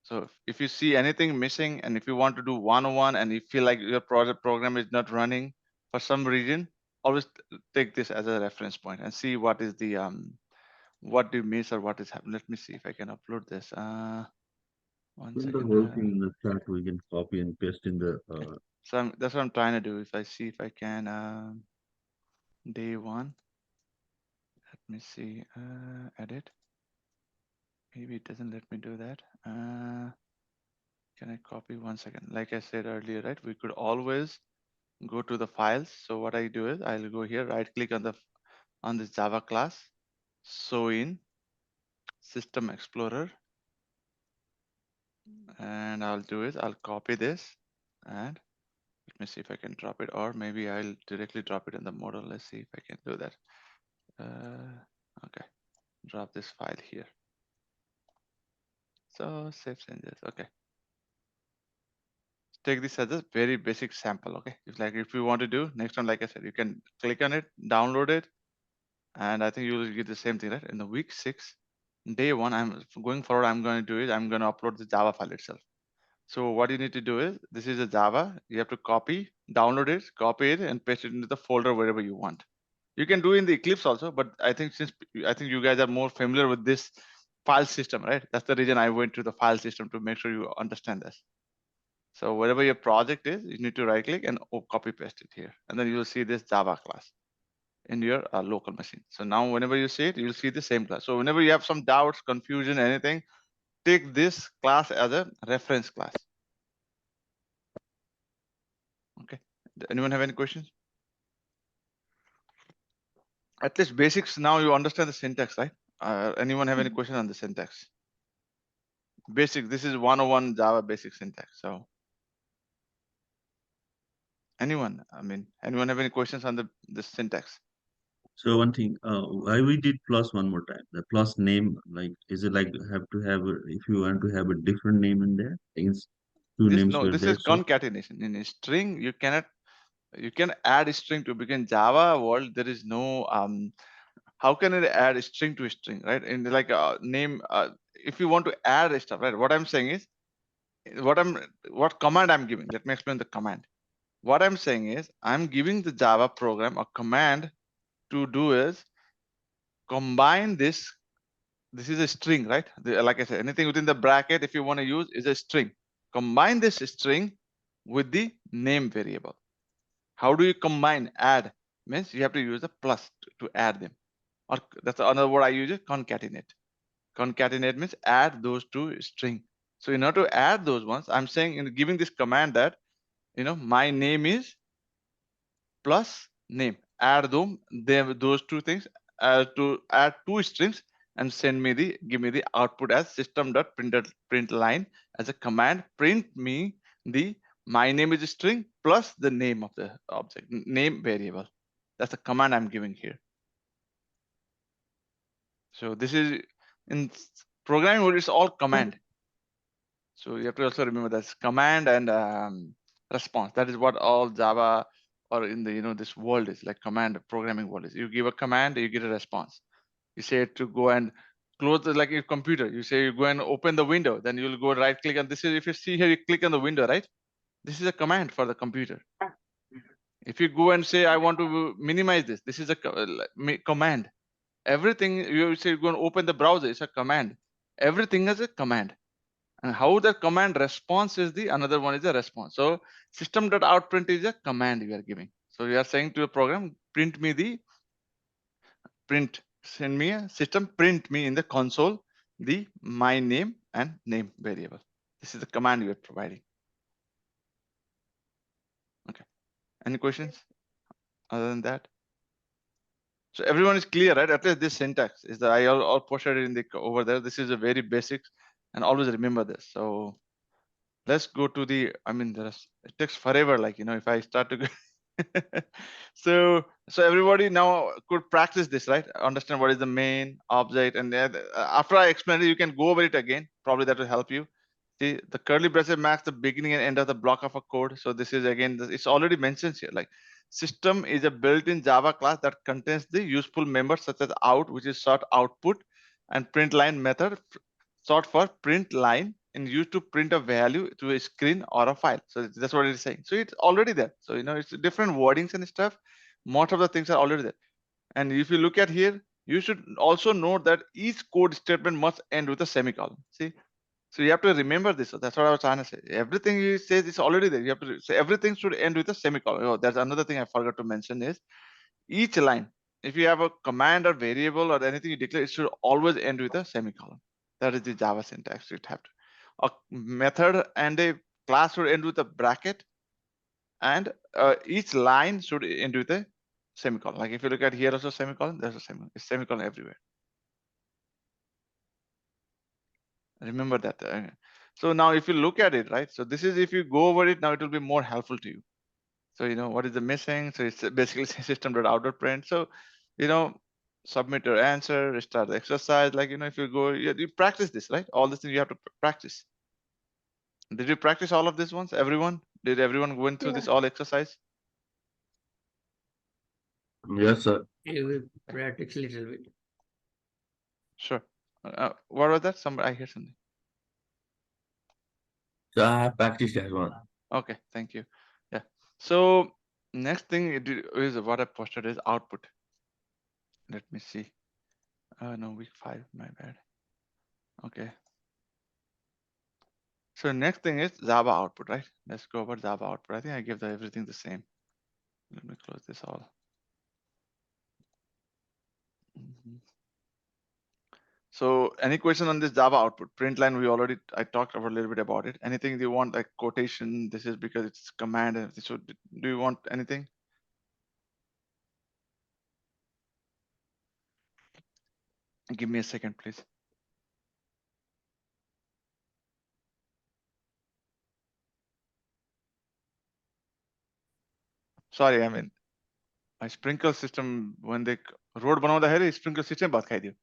So if you see anything missing and if you want to do one-on-one and you feel like your project program is not running for some reason, always take this as a reference point and see what is the what do you miss or what is happening. Let me see if I can upload this. One Put the second. whole thing in the chat. We can copy and paste in the. So that's what I'm trying to do. If I see if I can, day one. Let me see. Edit. Maybe it doesn't let me do that. Can I copy? One second? Like I said earlier, right? We could always go to the files. So what I do is I'll go here, right click on this Java class, show in System Explorer, and I'll do is I'll copy this and let me see if I can drop it, or maybe I'll directly drop it in the model. Let's see if I can do that. Okay, drop this file here. So save changes. Okay. Take this as a very basic sample. Okay, if you want to do next one, like I said, you can click on it, download it, and I think you will get the same thing, right? In the week 6, day 1, I'm going forward. I'm going to do is I'm going to upload the Java file itself. So what you need to do is this is a Java. You have to copy, download it, copy it, and paste it into the folder wherever you want. You can do in the Eclipse also, but I think you guys are more familiar with this file system, right? That's the reason I went to the file system to make sure you understand this. So wherever your project is, you need to right click and copy paste it here. And then you will see this Java class in your local machine. So now whenever you see it, you'll see the same class. So whenever you have some doubts, confusion, anything, take this class as a reference class. Okay. Anyone have any questions? At least basics, now you understand the syntax, right? Anyone have any question on the syntax? Basic, this is 101 Java basic syntax. So anyone have any questions on the syntax? So one thing, why we did plus one more time? The plus name, like, is it like have to have if you want to have a different name in there? It's two names No, were this there. is concatenation. In a string, you can add a string to begin Java world. There is no how can it add a string to a string, right? In like a name, if you want to add a stuff, right? What I'm saying is what command I'm giving. Let me explain the command. What I'm saying is I'm giving the Java program a command to do is combine this. This is a string, right? Like I said, anything within the bracket, if you want to use, is a string. Combine this string with the name variable. How do you combine? Add means you have to use a plus to add them. Or that's another word I use is concatenate. Concatenate means add those two string. So in order to add those ones, I'm saying in giving this command that my name is plus name. Add those two things to add two strings and give me the output as system.println as a command. Print me the my name is a string plus the name of the object, name variable. That's the command I'm giving here. So this is in programming world, it's all command. So you have to also remember that's command and response. That is what all Java or in the this world is, like command programming world is. You give a command, you get a response. You say to go and close like your computer. You say you go and open the window, then you'll go right click, and this is, if you see here, you click on the window, right? This is a command for the computer. If you go and say I want to minimize this, this is a command. Everything you say, go and open the browser, it's a command. Everything is a command. And how the command response is the another one is a response. So system.outprint is a command you are giving. So you are saying to a program, send me a system, print me in the console the my name and name variable. This is the command you are providing. Okay. Any questions other than that? So everyone is clear, right? At least this syntax is that I'll posted it in the over there. This is a very basics, and always remember this. So let's go to the, it takes forever, like if I start to go so everybody now could practice this, right? Understand what is the main object, and then after I explain it, you can go over it again. Probably that will help you. See, the curly braces marks the beginning and end of the block of a code. So this is again, it's already mentioned here, like system is a built-in Java class that contains the useful members such as out, which is sort output, and print line method, short for print line, and used to print a value to a screen or a file. So that's what it is saying. So it's already there. So it's different wordings and stuff. Most of the things are already there. And if you look at here, you should also note that each code statement must end with a semicolon. See, so you have to remember this. So that's what I was trying to say. Everything you say is already there. You have to say everything should end with a semicolon. Oh, there's another thing I forgot to mention is each line. If you have a command or variable or anything you declare, it should always end with a semicolon. That is the Java syntax. It have to. A method and a class should end with a bracket, and each line should end with a semicolon. Like if you look at here also semicolon, there's a semicolon everywhere. Remember that. So now if you look at it, right? So this is, if you go over it now, it will be more helpful to you. So what is the missing? So it's basically system.out.print. So submit your answer, restart the exercise. Like if you go, you practice this, right? All these things you have to practice. Did you practice all of this once? Everyone? Did everyone went through this all exercise? Yes, sir. We practice little bit. Sure. What was that? I hear something. So I have practiced that one. Okay, thank you. Yeah. So next thing is what I posted is output. Let me see. No, week 5, my bad. Okay. So next thing is Java output, right? Let's go over Java output. I think I give everything the same. Let me close this all. So any question on this Java output? Print line, I talked about a little bit about it. Anything you want, like quotation, this is because it's command. So do you want anything? Give me a second, please. Sorry, I mean, my sprinkle system, when they road बनाउँदाखेरि sprinkle system भत्काइदियो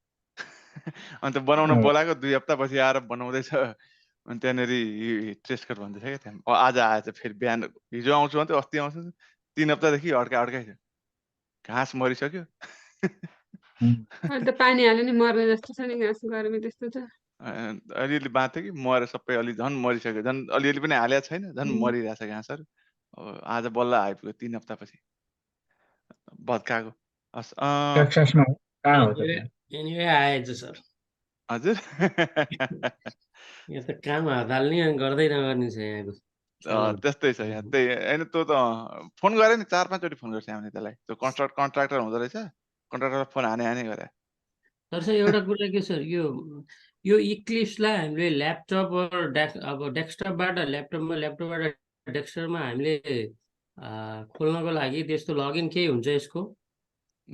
अन्त बनाउन बोलाएको 2 हप्तापछि आएर बनाउँदैछ अनि त्यहाँनेरि test गर् भन्दैछ क्या त्यहाँ आज आएछ फेरि बिहान हिजो आउँछु भन्थ्यो अस्ति आउँछु 3 हप्तादेखि अड्काइ छ घाँस मरिसक्यो अन्त पानी हाल्यो नि मर्ने जस्तो छ नि घाँस गर्मी त्यस्तो छ अलिअलि बाँच्थ्यो कि मरेर सबै अलि झन् मरिसक्यो झन् अलिअलि पनि हालेको छैन झन् मरिरहेछ घाँसहरू आज बल्ल आइपुग्यो 3 हप्तापछि भत्काएको टेक्सासमा कहाँ हो त Anyway, आएछ सर हजुर यहाँ त काम हडताल नि गर्दै नगर्ने छ यहाँको त्यस्तै छ यहाँ त्यही होइन त्यो त फोन गरे नि 4-5 चोटि फोन गर्छ हामीले त्यसलाई त्यो कन्ट्राक्टर हुँदो रहेछ कन्ट्राक्टर फोन हाने गरे तर चाहिँ एउटा कुरा के सर यो इक्लिप्सलाई हामीले ल्यापटप अब डेस्कटपबाट ल्यापटपबाट डेस्कटपमा हामीले खोल्नको लागि त्यस्तो लगइन केही हुन्छ यसको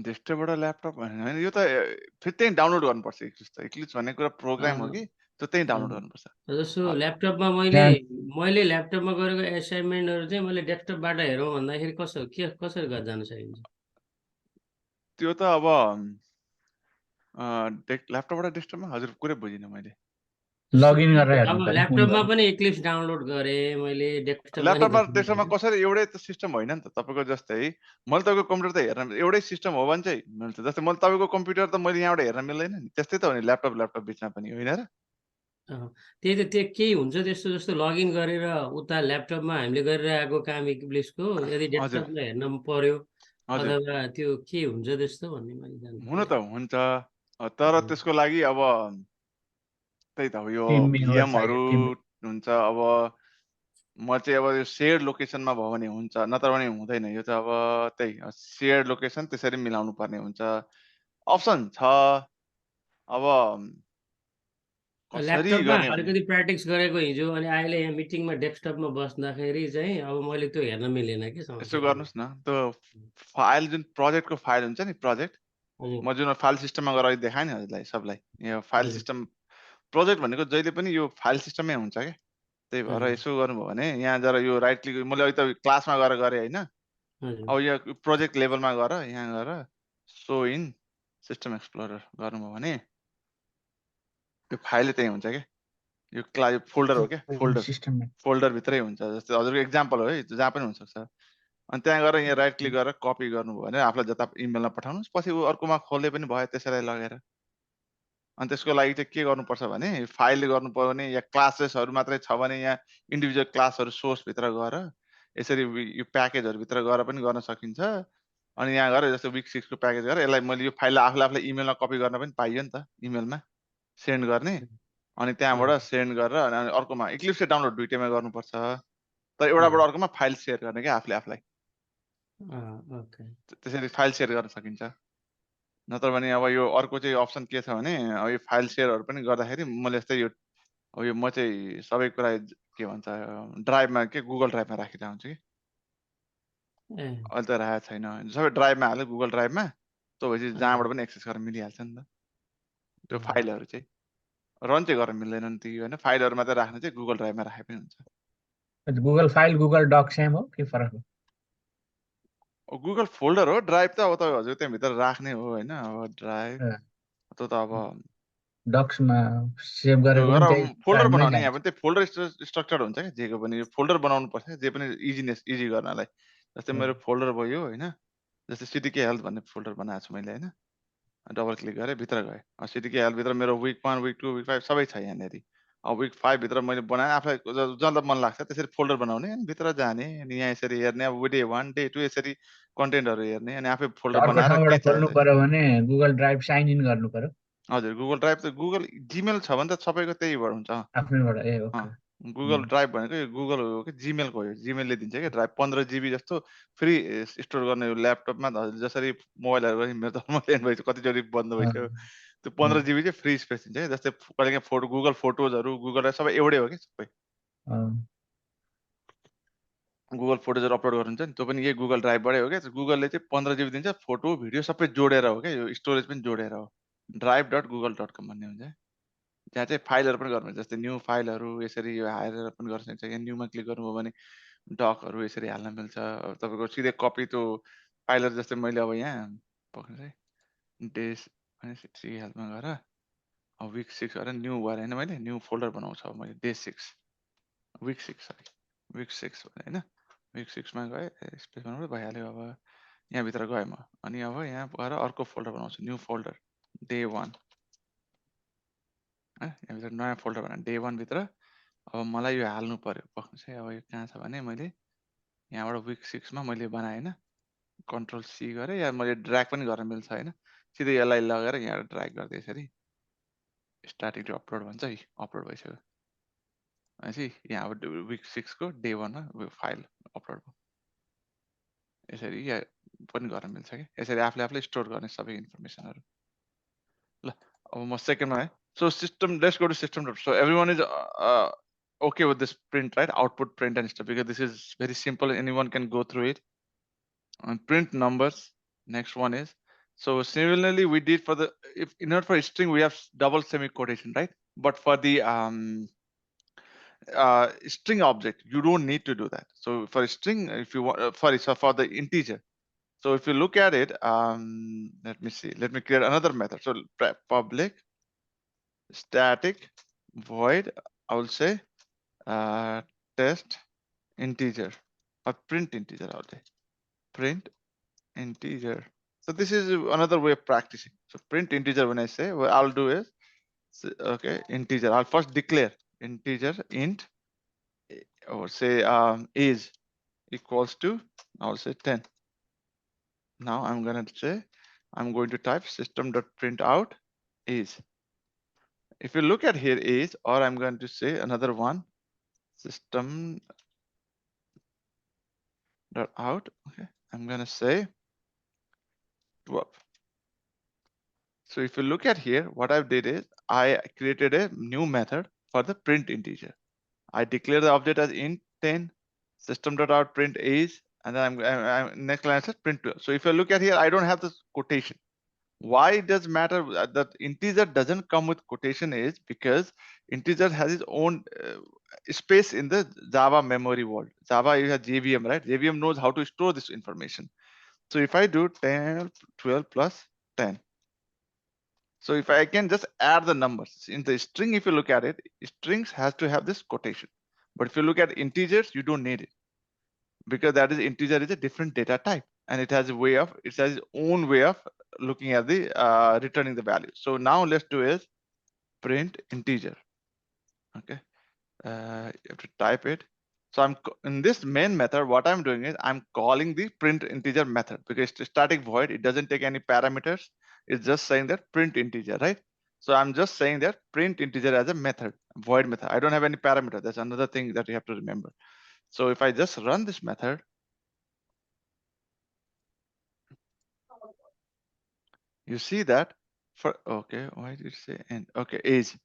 डेस्कटपबाट ल्यापटप होइन यो त फेरि त्यही डाउनलोड गर्नुपर्छ इक्लिप्स भन्ने कुरा प्रोग्राम हो कि त्यो त्यही डाउनलोड गर्नुपर्छ जस्तो ल्यापटपमा मैले ल्यापटपमा गरेको एसाइनमेन्टहरू चाहिँ मैले डेस्कटपबाट हेरौँ भन्दाखेरि कसरी जान सकिन्छ त्यो त अब ल्यापटपबाट डेस्कटपमा हजुर कुरै बुझिनँ मैले लगइन गरेर अब ल्यापटपमा पनि इक्लिप्स डाउनलोड गरे मैले ल्यापटपमा डेस्कटपमा कसरी एउटै त सिस्टम होइन नि त तपाईँको जस्तै मैले तपाईँको कम्प्युटर त हेर्न एउटै सिस्टम हो भने चाहिँ मिल्छ जस्तै मैले तपाईँको कम्प्युटर त मैले यहाँबाट हेर्न मिल्दैन नि त्यस्तै त हो नि ल्यापटप बिचमा पनि होइन र त्यही त त्यो केही हुन्छ त्यस्तो जस्तो लगइन गरेर उता ल्यापटपमा हामीले गरिरहेको काम इक्लिप्सको यदि डेस्कटपमा हेर्न पर्यो अथवा त्यो के हुन्छ त्यस्तो भन्ने मैले जान्छु हुन त हुन्छ तर त्यसको लागि अब त्यही त हो यो भिएमहरु हुन्छ अब म चाहिँ अब यो शेयर्ड लोकेसनमा भयो भने हुन्छ नत्र भने हुँदैन यो चाहिँ अब त्यही शेयर्ड लोकेसन त्यसरी मिलाउनु पर्ने हुन्छ अप्सन छ अब ल्यापटपमा अलिकति प्र्याक्टिस गरेको हिजो अनि अहिले यहाँ मिटिङमा डेस्कटपमा बस्दाखेरि चाहिँ अब मैले त्यो हेर्न मिलेन कि यसो गर्नुस् न त्यो फाइल जुन प्रोजेक्टको फाइल हुन्छ नि प्रोजेक्ट म जुन फाइल सिस्टममा गएर देखाएँ नि हजुरलाई सबलाई यो फाइल सिस्टम प्रोजेक्ट भनेको जहिले पनि यो फाइल सिस्टममै हुन्छ क्या त्यही भएर यसो गर्नुभयो भने यहाँ जरा यो राइट क्लिक मैले अहिले त क्लासमा गएर गरेँ होइन अब यो प्रोजेक्ट लेभलमा गएर यहाँ गएर सो इन सिस्टम एक्सप्लोरर गर्नुभयो भने यो फाइल त्यही हुन्छ क्या यो यो फोल्डर हो क्या फोल्डर भित्रै हुन्छ जस्तै हजुरको एक्जाम्पल हो है जहाँ पनि हुनसक्छ अनि त्यहाँ गएर यहाँ राइट क्लिक गरेर कपी गर्नुभयो भने आफूलाई जता इमेलमा पठाउनुहोस् पछि अर्कोमा खोल्दै पनि भयो त्यसैलाई लगेर अनि त्यसको लागि चाहिँ के गर्नुपर्छ भने फाइलले गर्नुपर्यो भने या क्लासेसहरू मात्रै छ भने यहाँ इन्डिभिजुअल क्लासहरू सोर्सभित्र गएर यसरी यो प्याकेजहरूभित्र गएर पनि गर्न सकिन्छ। अनि यहाँ गएर जस्तो विक 6 को प्याकेज गरेर यसलाई मैले यो फाइललाई आफूले इमेलमा कपी गर्न पनि पाइयो नि त, इमेलमा सेन्ड गर्ने। अनि त्यहाँबाट सेन्ड गरेर अनि अर्कोमा इक्लिप्स डाउनलोड दुईटैमा गर्नुपर्छ, तर एउटाबाट अर्कोमा फाइल सेयर गर्ने क्या आफूलाई। ओके त्यसरी फाइल सेयर गर्न सकिन्छ। नत्र भने अब यो अर्को चाहिँ अप्सन के छ भने अब यो फाइल सेयरहरू पनि गर्दाखेरि मैले यस्तै यो अब यो म चाहिँ सबै कुरा के भन्छ ड्राइभमा के गुगल ड्राइभमा राखिरहेको हुन्छु कि अहिले त राखेको छैन, सबै ड्राइभमा हाल्यो गुगल ड्राइभमा, त्यो भएपछि जहाँबाट पनि एक्सेस गर्न मिलिहाल्छ नि त। त्यो फाइलहरू चाहिँ रन चाहिँ गर्न मिल्दैन नि त्यो होइन, फाइलहरू मात्रै राख्नु चाहिँ गुगल ड्राइभमा राखे पनि हुन्छ। Google file Google duck same हो के फरक हो? गुगल फोल्डर हो, ड्राइभ त अब त हजुर त्यहाँभित्र राख्ने हो होइन। अब ड्राइभ त्यो त अब डक्समा सेभ गरेको पनि त्यही फोल्डर ड्राइभमै बनाउने यहाँ जान्छ। पनि त्यही फोल्डर स्ट्रक्चर हुन्छ क्या जेको पनि फोल्डर बनाउनु पर्छ, जे पनि इजी गर्नलाई। जस्तै मेरो फोल्डर भयो होइन, जस्तै सिटिके हेल्थ भन्ने फोल्डर बनाएको छु मैले होइन, डबल क्लिक गरेँ भित्र गएँ। सिटिके हेल्थ भित्र मेरो विक 1 विक 2 विक 5 सबै छ यहाँनिर। अब विक 5 भित्र मैले बनाएँ, आफूलाई जसलाई मन लाग्छ त्यसरी फोल्डर बनाउने अनि भित्र जाने अनि यहाँ यसरी हेर्ने, अब डे 1 डे 2 यसरी कन्टेन्टहरू हेर्ने अनि आफै फोल्डर अर्को बनाएर ठाउँबाट के खोल्नु चाहिन्छ। पर्यो भने गुगल ड्राइभ साइन इन गर्नु पर्यो हजुर गुगल ड्राइभ त गुगल जिमेल छ भने त सबैको त्यहीबाट हुन्छ। आफ्नैबाट। ए ओके। गुगल ड्राइभ भनेको यो गुगल हो कि जिमेलको हो, जिमेलले दिन्छ क्या ड्राइभ 15 GB जस्तो फ्री स्टोर गर्ने ल्यापटपमा। हजुर जसरी मोबाइलहरू पनि मेरो त ल्यान्ड भएपछि कतिचोटि बन्द भइसक्यो, त्यो 15 GB चाहिँ फ्री स्पेस दिन्छ क्या। जस्तै कहिले फोटो गुगल फोटोजहरू गुगल ड्राइभ सबै एउटै हो कि सबै गुगल फोटोजहरू अपलोड गर्नुहुन्छ नि त्यो पनि यही गुगल ड्राइभबाटै हो क्या। गुगलले चाहिँ 15 GB दिन्छ, फोटो भिडियो सबै जोडेर हो क्या, यो स्टोरेज पनि जोडेर हो। drive.google.com भन्ने हुन्छ। त्यहाँ चाहिँ फाइलहरू पनि गर्नुहुन्छ, जस्तै न्यू फाइलहरू यसरी यो हालेर पनि गर्न सकिन्छ। यहाँ न्यूमा क्लिक गर्नुभयो भने डकहरू यसरी हाल्न मिल्छ। तपाईँको सिधै कपी त्यो फाइलहरू जस्तै मैले अब यहाँ पक्रिनु है डेज भने 3 हेल्थमा गएर अब विक 6 गरेर न्यू गरेर होइन मैले न्यू फोल्डर बनाउँछु। अब मैले डे 6 विक 6 सरी विक 6 भने होइन विक 6मा गएँ, स्पेस बनाउनु भइहाल्यो। अब यहाँभित्र गएँ म अनि अब यहाँ गएर अर्को फोल्डर बनाउँछु, न्यू फोल्डर डे 1 यहाँभित्र नयाँ फोल्डर बनाएँ डे 1 भित्र। अब मलाई यो हाल्नु पर्यो, पक्नुहोस् है। अब यो कहाँ छ भने मैले यहाँबाट विक 6मा मैले बनाएँ होइन, कन्ट्रोल सी गरेँ, या मैले ड्र्याग पनि गर्न मिल्छ होइन। सिधै यसलाई लगेर यहाँ ड्र्याग गर्दै यसरी स्टार्टिङ टु अपलोड भन्छ, अपलोड भइसक्यो। भनेपछि यहाँ अब विक 6 को डे 1मा फाइल अपलोड भयो। यसरी यहाँ पनि गर्न मिल्छ कि यसरी आफूले स्टोर गर्ने सबै इन्फर्मेसनहरू। ल अब म सेकेन्डमा है। So system, let's go to system. So everyone is okay with this print, right? Output print and stuff, because this is very simple. Anyone can go through it. And print numbers. Next one is, so similarly we did for the, if in order for string we have double semi-quotation, right? But for the string object, you don't need to do that. So for a string, if you want, so for the integer. So if you look at it, let me see, let me create another method. So public static void, I will say test integer or print integer. I'll say print integer. So this is another way of practicing. So print integer, when I say, what I'll do is, okay, integer. I'll first declare integer int, or say is equals to, I'll say 10. Now I'm gonna say, I'm going to type system.printout is. If you look at here is, or I'm going to say another one, system dot out. Okay, I'm gonna say 12. So if you look at here, what I did is I created a new method for the print integer. I declare the object as int 10, system dot out print is, and then I'm next line says print 12. So if you look at here, I don't have this quotation. Why it does matter that integer doesn't come with quotation is because integer has its own space in the Java memory world. Java, you have JVM, right? JVM knows how to store this information. So if I do 10, 12 plus 10. So if I can just add the numbers in the string, if you look at it, strings has to have this quotation. But if you look at integers, you don't need it because that is integer is a different data type and it has a way of, it has its own way of looking at the returning the value. So now let's do is print integer. Okay, you have to type it. So in this main method, what I'm doing is I'm calling the print integer method because it's a static void. It doesn't take any parameters. It's just saying that print integer, right? So I'm just saying that print integer as a method, void method. I don't have any parameter. That's another thing that you have to remember. So if I just run this method, you see that for, okay, why did it say end? Okay, age.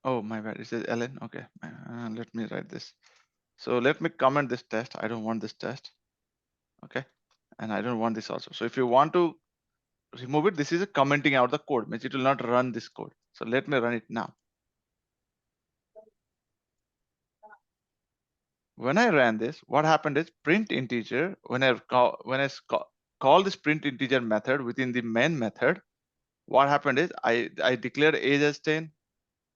Oh, my bad. It says ln. Okay, let me write this. So let me comment this test. I don't want this test. Okay, and I don't want this also. So if you want to remove it, this is a commenting out the code, means it will not run this code. So let me run it now. When I ran this, what happened is print integer. When I call this print integer method within the main method, what happened is I declared age as 10,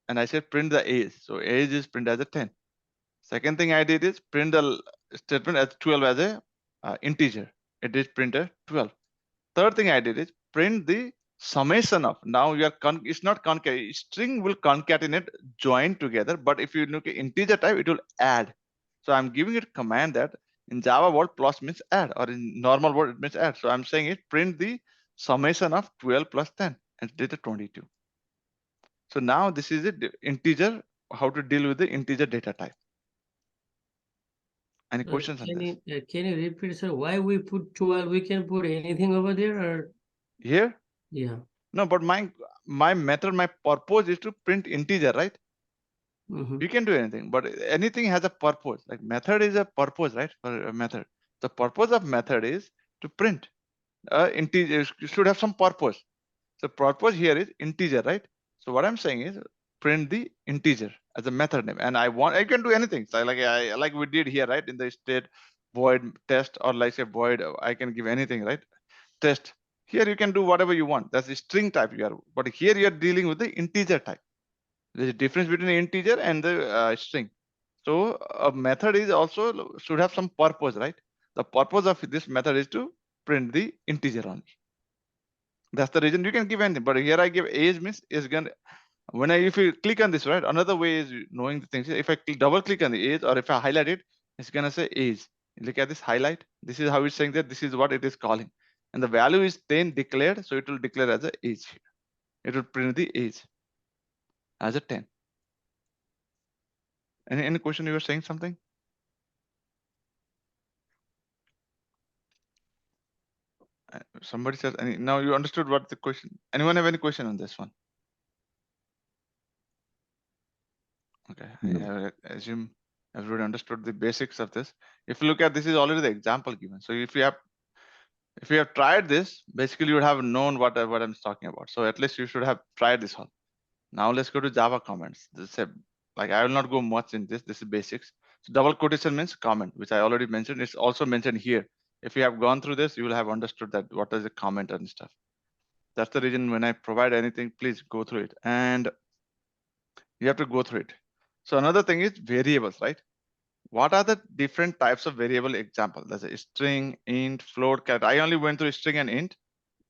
and I said print the age. So age is print as a 10. Second thing I did is print the statement as 12 as a integer. It is printed 12. Third thing I did is print the summation of. Now you are it's not concatenate. String will concatenate join together, but if you look at integer type, it will add. So I'm giving it a command that in Java word plus means add, or in normal word it means add. So I'm saying it print the summation of 12 plus 10 and did a 22. So now this is the integer, how to deal with the integer data type. Any questions on this? Can you repeat, sir, why we put 12? We can put anything over there, or Here? yeah. No, but my method, my purpose is to print integer, right? Mhm. You can do anything, but anything has a purpose. Like method is a purpose, right? For a method, the purpose of method is to print integer. You should have some purpose. So purpose here is integer, right? So what I'm saying is print the integer as a method name, and I can do anything. So like we did here, right? In the state void test, or like say void, I can give anything, right? Test. Here you can do whatever you want. That's the string type you are, but here you are dealing with the integer type. There's a difference between the integer and the string. So a method is also should have some purpose, right? The purpose of this method is to print the integer only. That's the reason. You can give anything, but here I give age means is gonna, if you click on this, right? Another way is knowing the things. If I double click on the age, or if I highlight it, it's gonna say age. Look at this highlight. This is how it's saying that this is what it is calling, and the value is 10 declared, so it will declare as a age here. It will print the age as a 10. Any question? You were saying something? Somebody says, now you understood what the question. Anyone have any question on this one? Okay, I assume everybody understood the basics of this. If you look at this, is already the example given. So if you have tried this, basically you would have known what I'm talking about. So at least you should have tried this one. Now let's go to Java comments. This is like I will not go much in this. This is basics. So double quotation means comment, which I already mentioned. It's also mentioned here. If you have gone through this, you will have understood that what is a comment and stuff. That's the reason when I provide anything, please go through it, and you have to go through it. So another thing is variables, right? What are the different types of variable example? There's a string, int, float, character. I only went through string and int.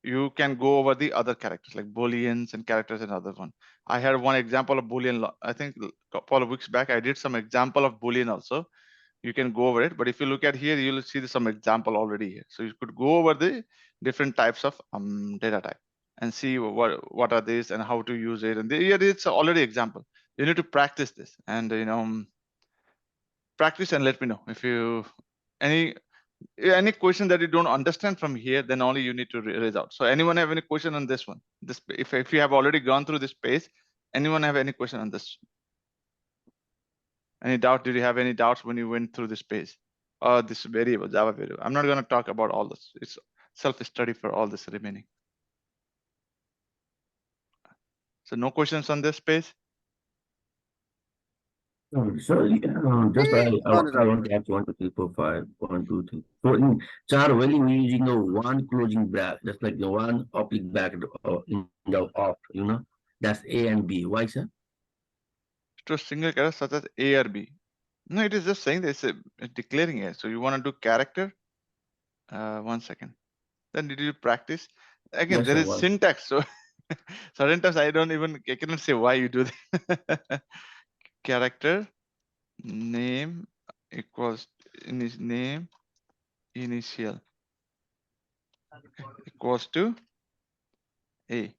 You can go over the other characters like booleans and characters and other one. I had one example of boolean. I think a couple of weeks back I did some example of boolean also. You can go over it, but if you look at here, you'll see some example already here. So you could go over the different types of data type and see what are these and how to use it. And here it's already example. You need to practice this, and practice and let me know if you any question that you don't understand from here, then only you need to raise out. So anyone have any question on this one? This, if you have already gone through this page, anyone have any question on this? Any doubt? Did you have any doubts when you went through this page? This variable, Java variable. I'm not going to talk about all this. It's self-study for all this remaining. So no questions on this page? So just I want to add 1, 2, 3, 4, 5, 1, 2, 3. So in Java, we're using the one closing bracket, just like the one oblique bracket in the off, that's A and B. Why, sir? To a single character such as A or B. No, it is just saying this, it's declaring it. So you want to do character. 1 second. Then did you practice? Again, Yes, there sir, is one. syntax. So Certain times I cannot say why you do that. Character name equals name initial equals to A.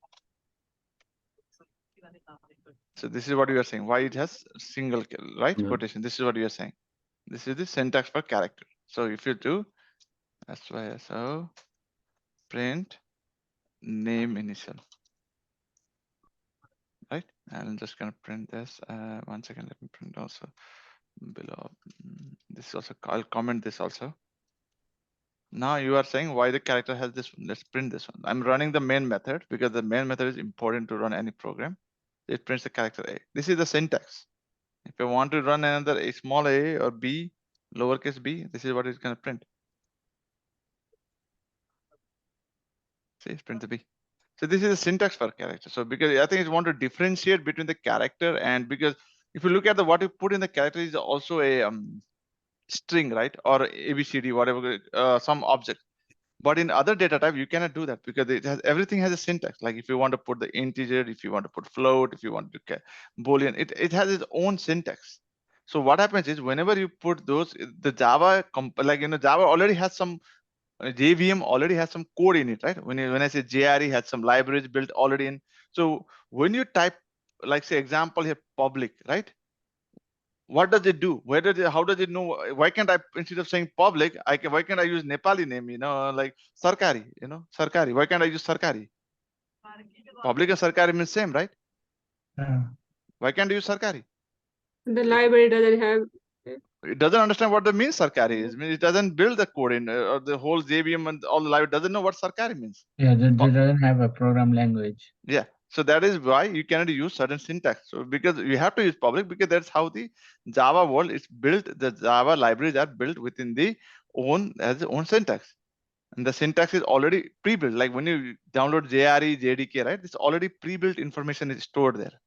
So this is what you are saying. Why it has single right Yeah. quotation. This is what you are saying. This is the syntax for character. So if you do SYSO print name initial, right? And I'm just gonna print this. 1 second, let me print also below. This is also, I'll comment this also. Now you are saying why the character has this one. Let's print this one. I'm running the main method because the main method is important to run any program. It prints the character A. This is the syntax. If I want to run another a small a or b, lowercase b, this is what it's gonna print. See, it's print the b. So this is the syntax for character. So because I think it's want to differentiate between the character, and because if you look at the what you put in the character is also a string, right? Or ABCD, whatever, some object. But in other data type, you cannot do that because it has everything has a syntax. Like if you want to put the integer, if you want to put float, if you want to boolean, it has its own syntax. So what happens is whenever you put those, the Java Java already has some JVM already has some code in it, right? When I say JRE has some libraries built already in. So when you type, like say example here, public, right? What does it do? How does it know? Why can't I, instead of saying public, why can't I use Nepali name, like Sarkari, Sarkari. Why can't I use Sarkari? Public and Sarkari means same, right? Why can't I use Sarkari? The library doesn't have. It doesn't understand what the means Sarkari is. I mean, it doesn't build the code in, or the whole JVM and all the library doesn't know what Sarkari means. Yeah, they doesn't have a program language. Yeah. So that is why you cannot use certain syntax. So because you have to use public, because that's how the Java world is built. The Java libraries are built within the own syntax. And the syntax is already pre-built. Like when you download JRE, JDK, right? It's already pre-built information is stored there.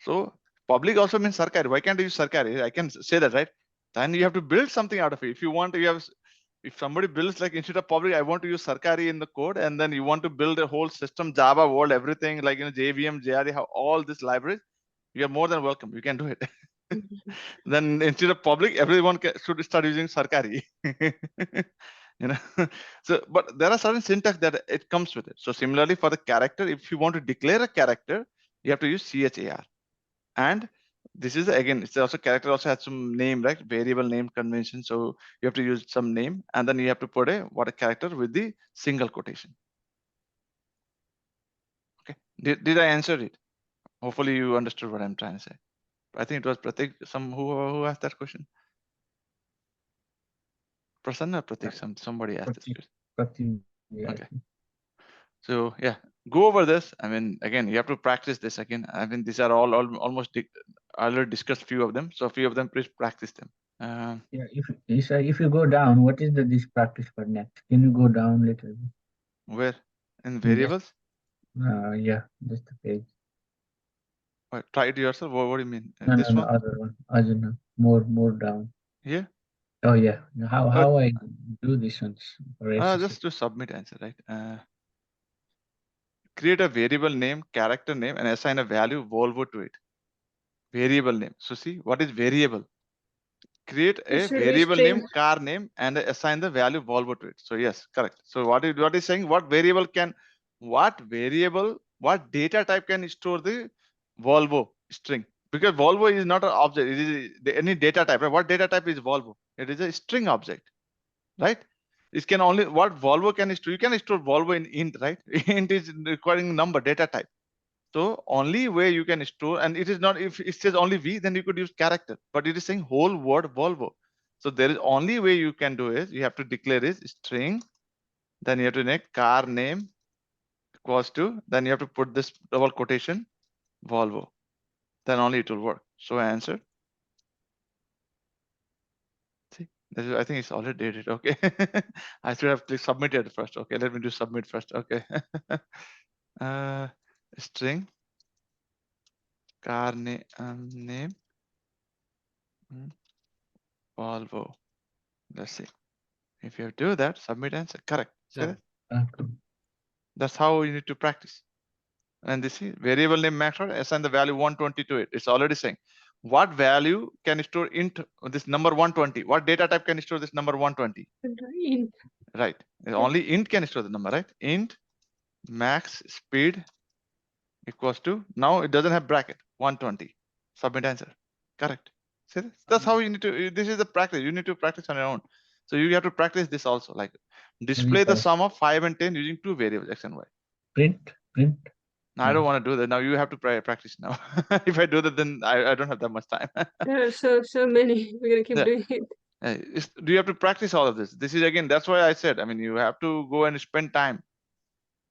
So public also means Sarkari. Why can't I use Sarkari? I can say that, right? Then you have to build something out of it. If you want to, if somebody builds like instead of public, I want to use Sarkari in the code, and then you want to build a whole system, Java world, everything like JVM, JRE, how all these libraries, you are more than welcome. You can do it. Then instead of public, everyone should start using Sarkari. So but there are certain syntax that it comes with it. So similarly for the character, if you want to declare a character, you have to use char. And this is again, it's also character also has some name, right? Variable name convention. So you have to use some name, and then you have to put a character with the single quotation. Okay, did I answer it? Hopefully you understood what I'm trying to say. I think it was Pratik, who asked that question. Prasanna or Pratik, somebody asked this question. Yeah. Okay. So yeah, go over this. I mean, again, you have to practice this again. I mean, these are all almost I already discussed few of them. So a few of them, please practice them. Yeah. If you go down, what is this practice for next? Can you go down a little bit? Where in variables? Yeah, just the page. Try it yourself. What do you mean? No, This no, one? other one. Other no. More down. Here? Oh yeah. How I do this ones? Just to submit answer, right? Create a variable name, character name, and assign a value Volvo to it. Variable name. So see, what is variable? Create a should be variable string. name, car name, and assign the value Volvo to it. So yes, correct. So what is saying? What variable, what data type can store the Volvo string? Because Volvo is not an object. It is any data type. Right? What data type is Volvo? It is a string object, right? It can only what Volvo can store. You can store Volvo in int, right? Int is requiring number data type. So only way you can store, and it is not, if it says only V, then you could use character, but it is saying whole word Volvo. So there is only way you can do is you have to declare is string, then you have to make car name equals to, then you have to put this double quotation Volvo, then only it will work. So answer. See, I think it's already dated. Okay. I should have clicked submitted first. Okay, let me do submit first. Okay. String car name Volvo. Let's see. If you do that, submit answer. Correct. Yeah. Okay. That's how you need to practice. And this is variable name max dot assign the value 120 to it. It's already saying what value can store int this number 120. What data type can store this number 120? int. Right. Only int can store the number, right? Int max speed equals to, now it doesn't have bracket, 120. Submit answer. Correct. See this? That's how you need to, this is the practice. You need to practice on your own. So you have to practice this also, like display the sum of 5 and 10 using two variables, x and y. Print. No, I don't want to do that. Now you have to practice now. If I do that, then I don't have that much time. There are so many. We're gonna keep Yeah. doing it. Do you have to practice all of this? This is again, that's why I said, I mean, you have to go and spend time.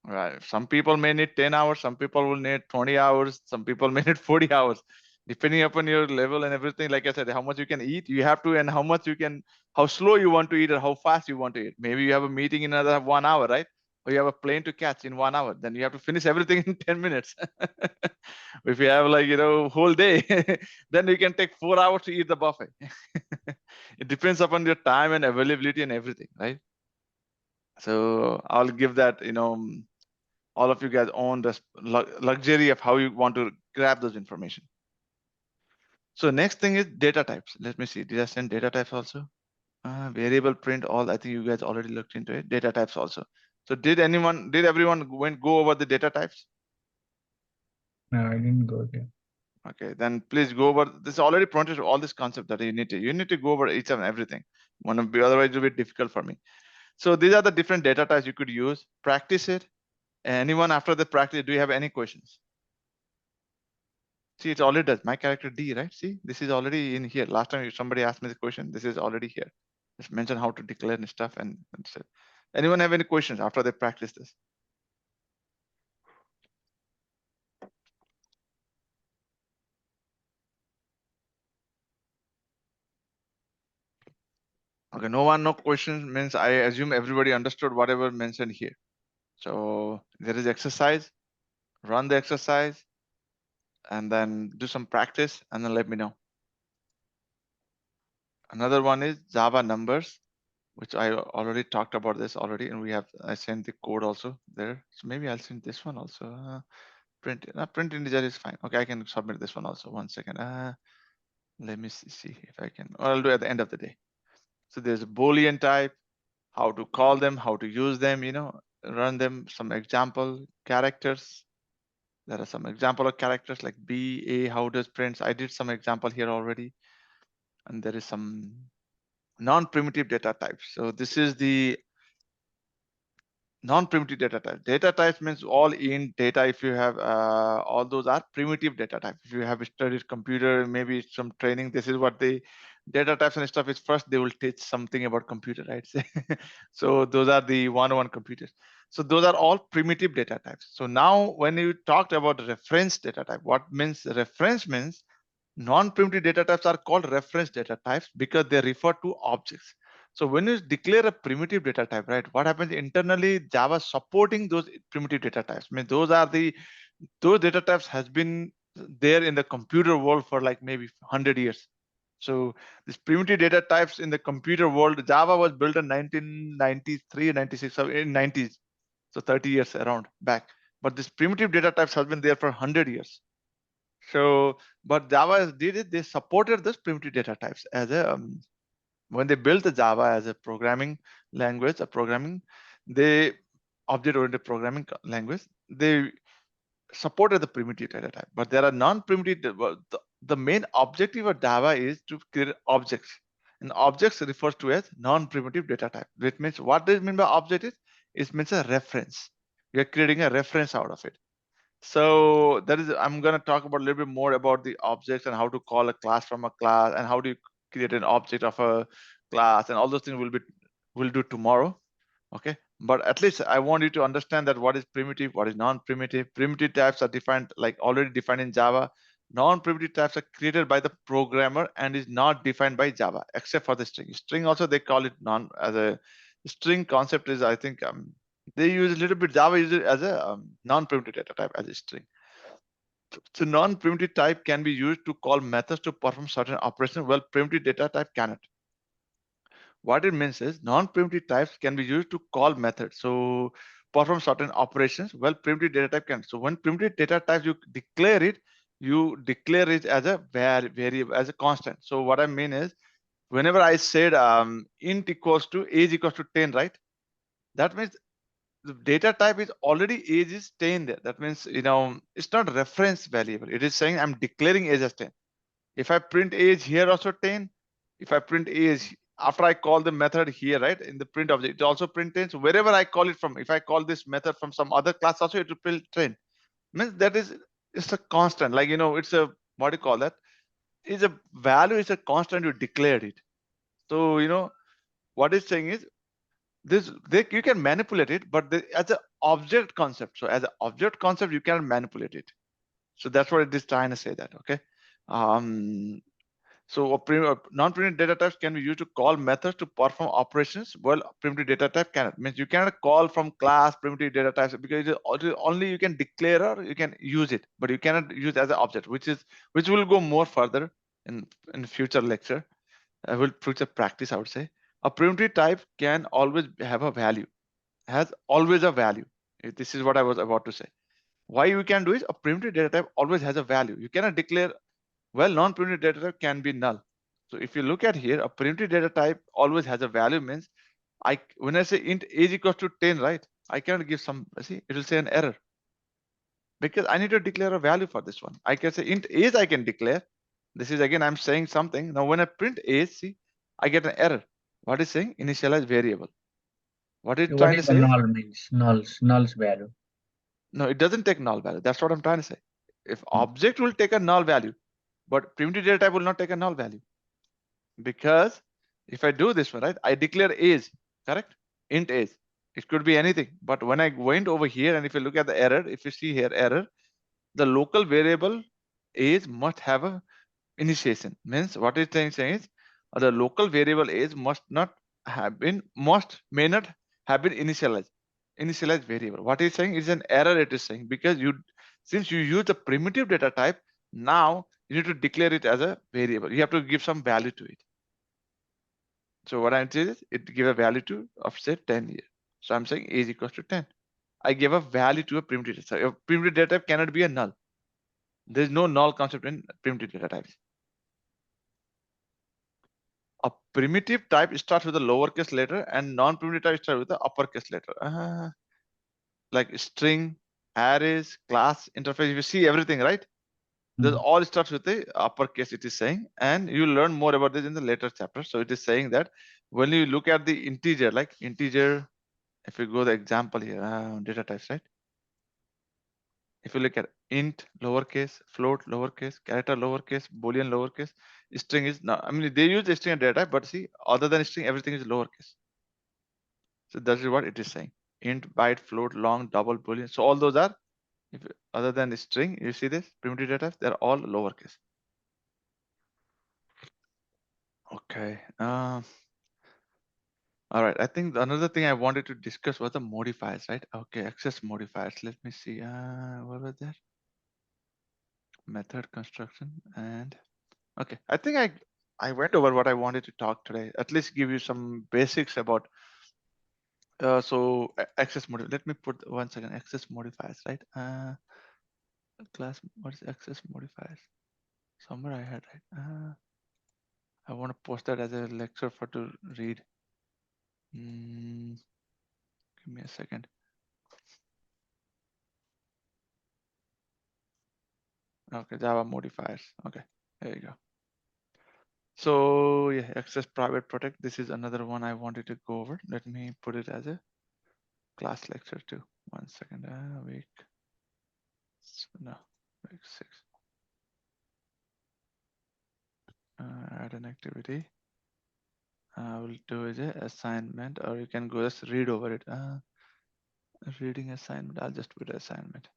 Right. Some people may need 10 hours, some people will need 20 hours, some people may need 40 hours, depending upon your level and everything. Like I said, how much you can eat, you have to, and how much you can, how slow you want to eat or how fast you want to eat. Maybe you have a meeting in another 1 hour, right? Or you have a plane to catch in 1 hour, then you have to finish everything in 10 minutes. If you have like, whole day, then you can take 4 hours to eat the buffet. It depends upon your time and availability and everything, right? So I'll give that, all of you guys own the luxury of how you want to grab those information. So next thing is data types. Let me see, did I send data types also? Variable print all, I think you guys already looked into it. Data types also. So did everyone go over the data types? No, I didn't go there. Okay, then please go over, this already printed all this concept that you need to go over each and everything. Otherwise it will be difficult for me. So these are the different data types you could use, practice it. Anyone after the practice, do you have any questions? See, it's already does. My character D, right? See, this is already in here. Last time somebody asked me the question, this is already here. Just mention how to declare and stuff and so. Anyone have any questions after they practice this? Okay, no questions means I assume everybody understood whatever mentioned here. So there is exercise, run the exercise, and then do some practice, and then let me know. Another one is Java numbers, which I already talked about this already, and I sent the code also there. So maybe I'll send this one also. Print integer is fine. Okay, I can submit this one also. 1 second. Let me see if I can, or I'll do it at the end of the day. So there's a Boolean type, how to call them, how to use them, run them, some example characters. There are some example of characters like B, A, how does prints. I did some example here already. And there is some non-primitive data types. So this is the non-primitive data type. Data types means all in data. If you have all those are primitive data types. If you have studied computer, maybe some training, this is what the data types and stuff is. First, they will teach something about computer, right? So those are the 101 computers. So those are all primitive data types. So now when you talked about reference data type, what means reference means non-primitive data types are called reference data types because they refer to objects. So when you declare a primitive data type, right, what happens internally, Java supporting those primitive data types. I mean, those data types has been there in the computer world for like maybe 100 years. So these primitive data types in the computer world, Java was built in 1993, 96, in 90s. So 30 years around back. But this primitive data types has been there for 100 years. So, but Java did it, they supported this primitive data types as a, when they built the Java as a programming language, they object-oriented programming language, they supported the primitive data type. But there are non-primitive, the main objective of Java is to create objects. And objects refers to as non-primitive data type. Which means, what does it mean by object is? It means a reference. We are creating a reference out of it. So that is, I'm going to talk about a little bit more about the objects and how to call a class from a class and how do you create an object of a class, and all those things we'll do tomorrow. Okay, but at least I want you to understand that what is primitive, what is non-primitive. Primitive types are defined, like already defined in Java. Non-primitive types are created by the programmer and is not defined by Java, except for the string. String also they call it as a string concept is, I think they use a little bit, Java uses it as a non-primitive data type as a string. So non-primitive type can be used to call methods to perform certain operations, while primitive data type cannot. What it means is non-primitive types can be used to call methods. So perform certain operations. Well, primitive data type can. So when primitive data type you declare it as a variable, as a constant. So what I mean is, whenever I said int equals to age equals to 10, right? That means the data type is already age is 10 there. That means, it's not reference variable. It is saying I'm declaring age as 10. If I print age here also 10, if I print age after I call the method here, right, in the print object, it also print 10. So wherever I call it from, if I call this method from some other class also, it will print 10. Means that is, it's a constant, like, it's a, what do you call that? Is a value, is a constant, you declared it. So, what it's saying is, you can manipulate it, but as an object concept. So as an object concept, you cannot manipulate it. So that's what it is trying to say that, okay? So non-primitive data types can be used to call methods to perform operations. Well, primitive data type cannot. Means you cannot call from class primitive data types, because only you can declare or you can use it, but you cannot use it as an object, which will go more further in future lecture. Will future practice, I would say. A primitive type can always have a value, has always a value. This is what I was about to say. Why you can do is, a primitive data type always has a value. You cannot declare. Well, non-primitive data type can be null. So if you look at here, a primitive data type always has a value. Means when I say int age equals to 10, right? I cannot give some, see, it will say an error, because I need to declare a value for this one. I can say int age, I can declare. This is, again, I'm saying something. Now when I print age, see, I get an error. What is saying? Initialize variable. What it's What trying to is the say is, null means? Null's value. no, it doesn't take null value. That's what I'm trying to say. If object will take a null value, but primitive data type will not take a null value. Because if I do this one, right, I declare age, correct? Int age. It could be anything. But when I went over here, and if you look at the error, if you see here error, the local variable age must have a initiation. Means what it's saying is, the local variable age may not have been initialized variable. What it's saying is an error, it is saying, because since you use the primitive data type, now you need to declare it as a variable. You have to give some value to it. So what I'm saying is, it give a value to of say 10 here. So I'm saying age equals to 10. I give a value to a primitive data type. A primitive data type cannot be a null. There's no null concept in primitive data types. A primitive type starts with a lowercase letter, and non-primitive type starts with the uppercase letter. Like string, arrays, class, interface. You see everything, right? This all starts with the uppercase, it is saying, and you'll learn more about this in the later chapter. So it is saying that when you look at the integer, like integer, if you go the example here, data types, right? If you look at int lowercase, float lowercase, character lowercase, boolean lowercase, string is not. I mean, they use the string data type, but see, other than string, everything is lowercase. So that is what it is saying. Int, byte, float, long, double, boolean. So all those are, other than the string, you see this primitive data types, they're all lowercase. Okay. All right. I think another thing I wanted to discuss was the modifiers, right? Okay, access modifiers. Let me see. What was that? Method construction and okay. I think I went over what I wanted to talk today. At least give you some basics about. So access modifier. Let me put 1 second. Access modifiers, right? Class. What is access modifiers? Somewhere I had right. I want to post that as a lecture for to read. Give me a second. Okay, Java modifiers. Okay, there you go. So yeah, access private protect. This is another one I wanted to go over. Let me put it as a class lecture too. 1 second. Week. No, week 6. Add an activity. I will do it as assignment, or you can go just read over it. Reading assignment. I'll just put assignment.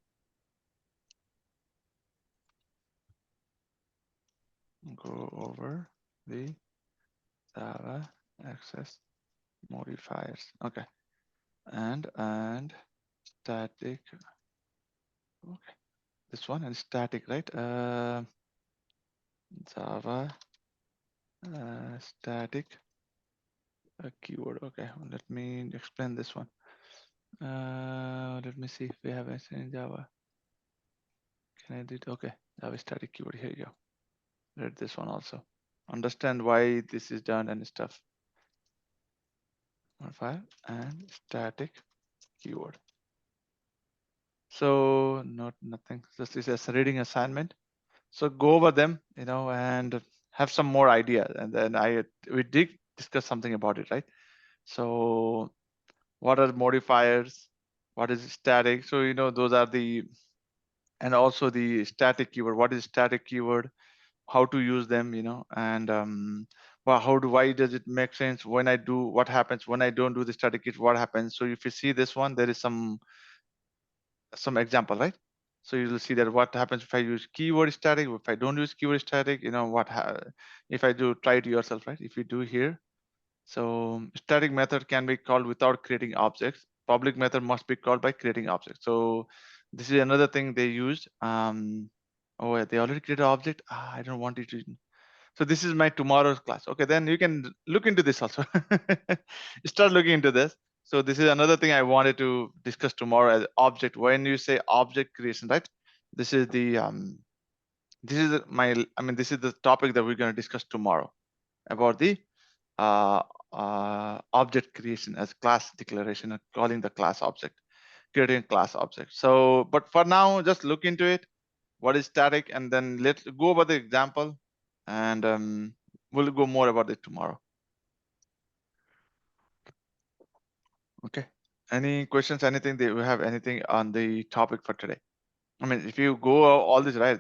Go over the Java access modifiers. Okay, and static. Okay, this one and static, right? Java static keyword. Okay, let me explain this one. Let me see if we have anything in Java. Can I do it? Okay, Java static keyword. Here you go. Read this one also. Understand why this is done and stuff. Modify and static keyword. So nothing. This is a reading assignment. So go over them, and have some more ideas. And then we did discuss something about it, right? So what are modifiers? What is static? So those are and also the static keyword. What is static keyword? How to use them, and well, why does it make sense when I do? What happens when I don't do the static keyword? What happens? So if you see this one, there is some example, right? So you'll see that what happens if I use keyword static, if I don't use keyword static, if I do, try it yourself, right? If you do here, so static method can be called without creating objects. Public method must be called by creating objects. So this is another thing they used. Oh, yeah, they already created an object. I don't want it to. So this is my tomorrow's class. Okay, then you can look into this also. Start looking into this. So this is another thing I wanted to discuss tomorrow as object. When you say object creation, right? This is the this is this is the topic that we're going to discuss tomorrow about the object creation as class declaration and calling the class object, creating class object. So, but for now, just look into it. What is static, and then let's go over the example, and we'll go more about it tomorrow. Okay. Any questions? Anything that we have? Anything on the topic for today? I mean, if you go all this right,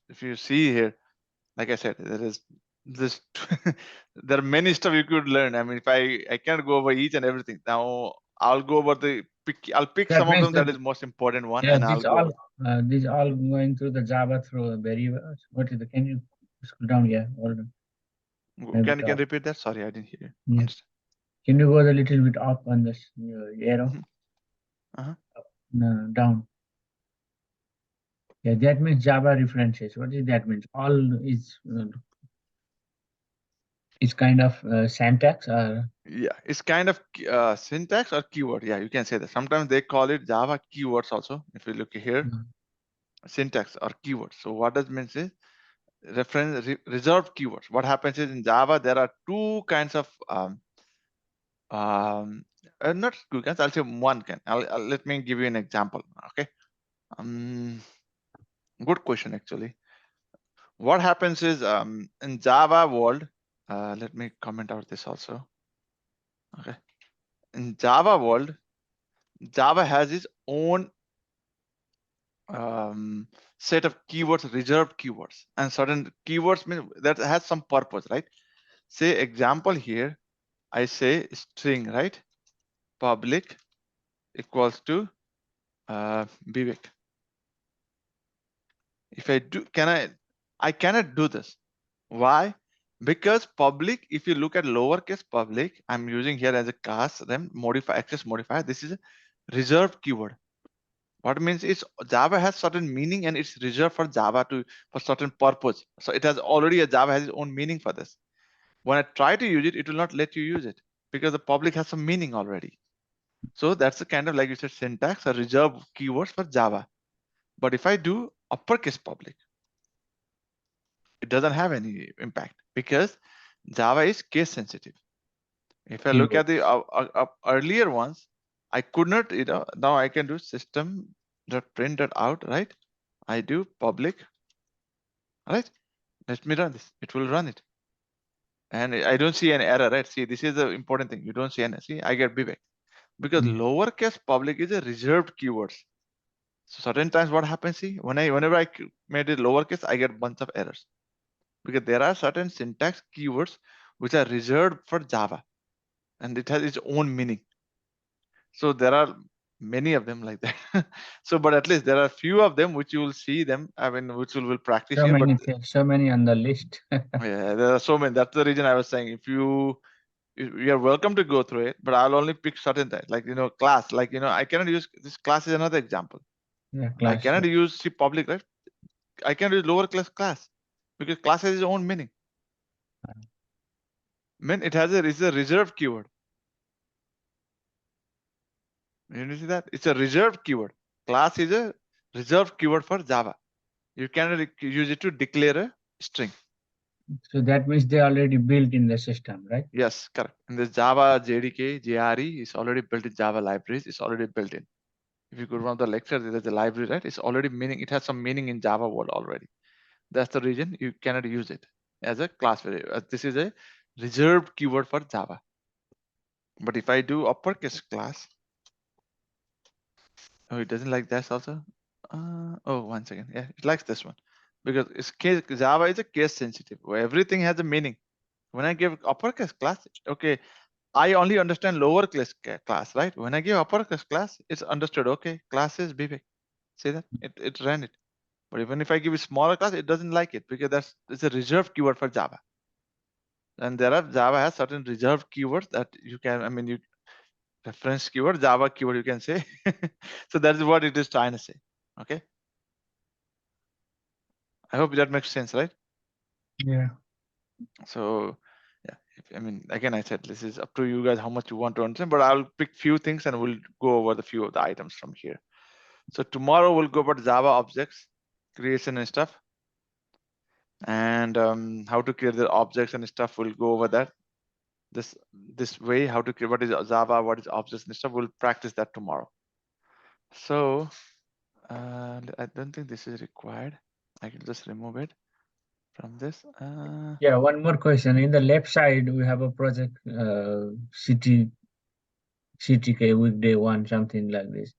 if you see here, like I said, there is this. There are many stuff you could learn. I mean, if I can't go over each and everything. Now I'll go over I'll pick That some of means them that that, is most important one, yeah, and I'll go. these all going through the Java through variables. What is the? Can you scroll down? Yeah, hold on. Can you repeat that? Sorry, I didn't hear you. Yeah. Understand. Can you go a little bit up on this arrow? No, down. Yeah, that means Java references. What is that means? All is kind of syntax or? Yeah, it's kind of syntax or keyword. Yeah, you can say that. Sometimes they call it Java keywords also. If you look here, syntax or keywords. So what does means is reserved keywords. What happens is in Java there are two kinds of not two kinds. I'll say one kind. Let me give you an example. Okay. Good question actually. What happens is in Java world. Let me comment out this also. Okay. In Java world, Java has its own set of keywords, reserved keywords, and certain keywords mean that has some purpose, right? Say example here, I say string, right? Public equals to Vivek. If I do, I cannot do this. Why? Because public, if you look at lowercase public, I'm using here as a class, then modify access modifier. This is a reserved keyword. What means is Java has certain meaning and it's reserved for Java for certain purpose. So it has already Java has its own meaning for this. When I try to use it, it will not let you use it because the public has some meaning already. So that's the kind of, like you said, syntax or reserved keywords for Java. But if I do uppercase public, it doesn't have any impact because Java is case sensitive. If I look at the earlier ones, I could not, now I can do system.print.out, right? I do public, right? Let me run this. It will run it. And I don't see an error, right? See, this is the important thing. You don't see any, see, I get Vivek. Because lowercase public is a reserved keywords. So certain times what happens, see, whenever I made it lowercase, I get a bunch of errors. Because there are certain syntax keywords which are reserved for Java. And it has its own meaning. So there are many of them like that. So, but at least there are few of them which you will see them, I mean, which will practice So here. many, so many on the list. Yeah, there are so many. That's the reason I was saying, if you are welcome to go through it, but I'll only pick certain things, like, class, like, I cannot use this. Class is another example. Yeah, I cannot use public, right? I can use lower class because class has its own meaning. It has it's a reserved keyword. You see that? It's a reserved keyword. Class is a reserved keyword for Java. You cannot use it to declare a string. So that means they already built in the system, right? Yes, correct. And this Java JDK, JRE is already built in Java libraries. It's already built in. If you go to one of the lectures, there's a library, right? It's already meaning, it has some meaning in Java world already. That's the reason you cannot use it as a class variable. This is a reserved keyword for Java. But if I do uppercase class, oh, it doesn't like that also. Oh, 1 second. Yeah, it likes this one because it's case, Java is a case sensitive where everything has a meaning. When I give uppercase class, okay, I only understand lowercase class, right? When I give uppercase class, it's understood. Okay, class is Vivek. See that? It ran it. But even if I give a smaller class, it doesn't like it because it's a reserved keyword for Java. And Java has certain reserved keywords that you can, I mean, you reference keyword, Java keyword, you can say. So that is what it is trying to say. Okay. I hope that makes sense, right? Yeah. So yeah, I mean, again, I said this is up to you guys how much you want to understand, but I'll pick few things and we'll go over the few of the items from here. So tomorrow we'll go about Java objects creation and stuff, and how to create the objects and stuff. We'll go over that. This way, how to create what is Java, what is objects and stuff. We'll practice that tomorrow. So I don't think this is required. I can just remove it from this. Yeah, one more question. In the left side, we have a project CTK weekday 1, something like this.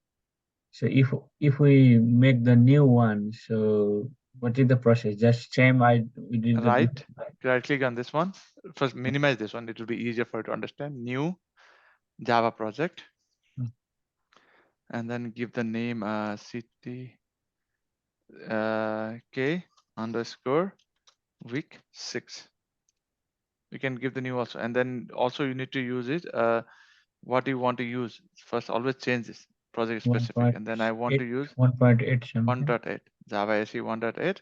So if we make the new one, so what is the process? Just same we did the Right click on this one. First minimize this one. It will be easier for you to understand. New Java project. And then give the name CTK underscore week 6. We can give the new also, and then also you need to use it. What you want to use first. Always change this project specific, and then I want to use 1.8 something. 1.8 Java SE 1.8.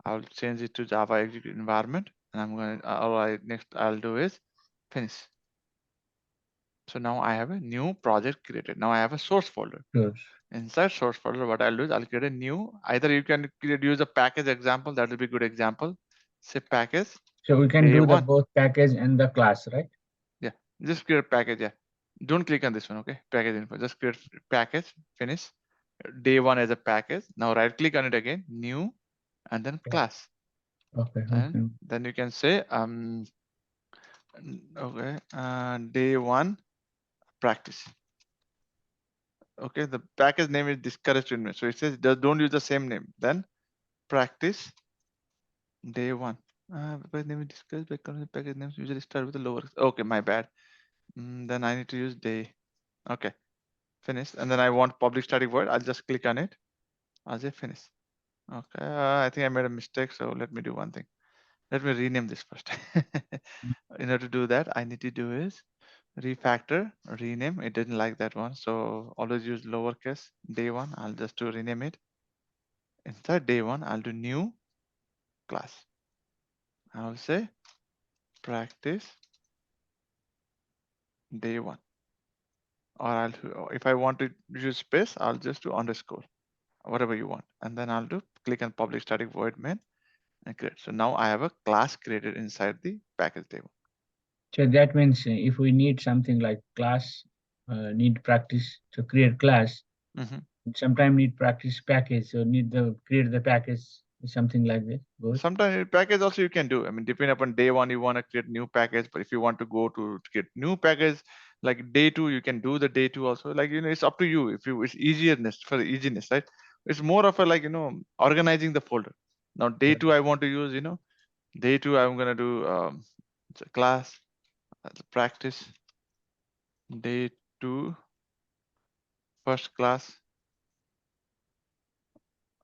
I'll change it to Java execute environment, and I'm going to all right. Next I'll do is finish. So now I have a new project created. Now I have a source folder. Sure. Inside source folder, what I'll do is I'll create a new, either you can use a package example, that will be good example. Say package. So we can do the one. both package and the class, right? Yeah, just create a package. Yeah, don't click on this one. Okay, package info. Just create package. Finish. Day 1 as a package. Now right click on it again, new, and then class. Okay. And then you can say okay, day 1 practice. Okay, the package name is discouraged to invent. So it says don't use the same name. Then practice day 1. Package name is discouraged because package names usually start with a lower. Okay, my bad. Then I need to use day. Okay, finish. And then I want public static void. I'll just click on it. I'll say finish. Okay, I think I made a mistake. So let me do one thing. Let me rename this first. In order to do that, I need to do is refactor, rename. It didn't like that one, so always use lowercase. Day 1, I'll just do rename it. Inside day 1, I'll do new class. I'll say practice day 1, or if I want to use space, I'll just do underscore, whatever you want, and then I'll do click on public static void main and create. So now I have a class created inside the package table. So that means if we need something like class, need practice to create class, sometimes need practice package, so need the create the package, something like this. Sometimes package also you can do. I mean, depending upon day 1, you want to create new package, but if you want to go to get new package, like day 2, you can do the day 2 also. Like, it's up to you. If you, it's easierness for the easiness, right? It's more of a like, organizing the folder. Now day 2, I want to use, day 2, I'm going to do it's a class, practice, day 2, first class.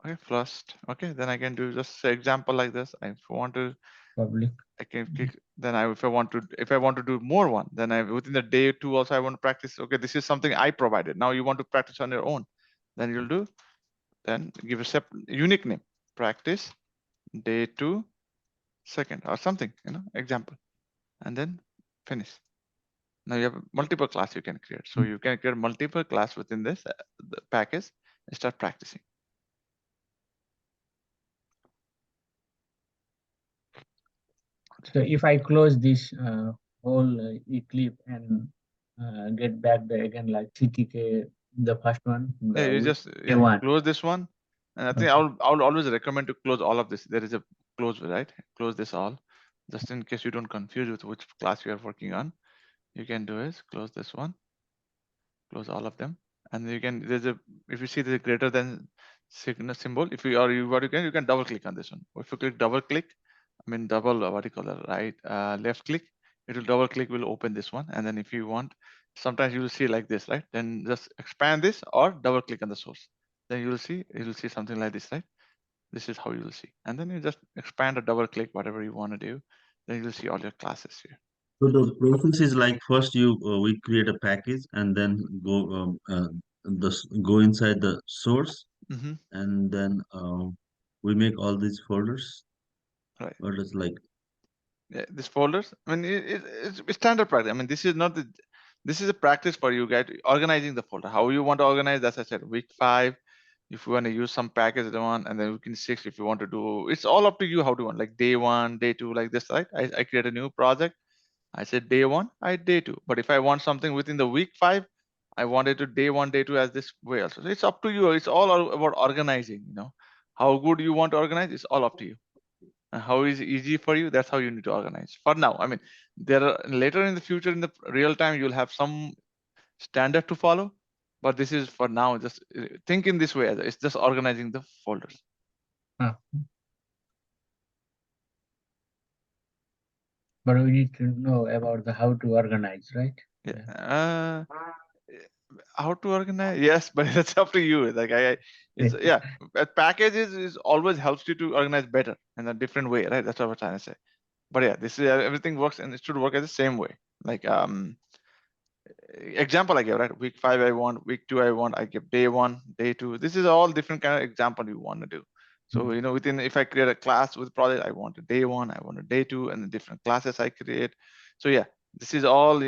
Okay, first. Okay, then I can do just an example like this. If I want to public, I can click. Then if I want to do more one, then within the day 2 also I want to practice. Okay, this is something I provided. Now you want to practice on your own. Then you'll do. Then give a separate unique name. Practice day 2 second or something. Example, and then finish. Now you have multiple class you can create. So you can create multiple class within this the package and start practicing. So if I close this whole eclipse and get back the again like CTK, the first one, Yeah, you with just A1. close this one, and I think Okay. I'll always recommend to close all of this. There is a close, right? Close this all, just in case you don't confuse with which class you are working on. You can do is close this one, close all of them, and you can if you see the greater than signal symbol, if you or you what you can double click on this one. If you click double click, I mean double what do you call it, right? Left click, it will double click will open this one, and then if you want, sometimes you will see like this, right? Then just expand this or double click on the source. Then you will see something like this, right? This is how you will see, and then you just expand or double click whatever you want to do. Then you will see all your classes here. So the process is like first we create a package and then go inside the source, Mm-hmm. and then we make all these folders. Right. Or just like These folders. I mean, it's standard practice. I mean, this is a practice for you guys organizing the folder. How you want to organize? As I said, week 5. If you want to use some package one, and then week 6, if you want to do, it's all up to you how to want. Like day 1, day 2, like this, right? I create a new project. I said day 1, I day 2. But if I want something within the week 5, I want it to day 1, day 2 as this way also. So it's up to you. It's all about organizing. How good you want to organize. It's all up to you. And how is easy for you, that's how you need to organize for now. I mean, there are later in the future, in the real time, you'll have some standard to follow, but this is for now. Just think in this way. It's just organizing the folders. But we need to know about the how to organize, right? Yeah. How to organize? Yes, but that's up to you. Like a package is always helps you to organize better in a different way, right? That's what we're trying to say. But yeah, this is everything works, and it should work as the same way. Like example I gave, right? Week 5 I want, week 2 I want, I give day 1, day 2. This is all different kind of example you want to do. So within, if I create a class with project, I want a day 1, I want a day 2, and the different classes I create. So yeah, this is all,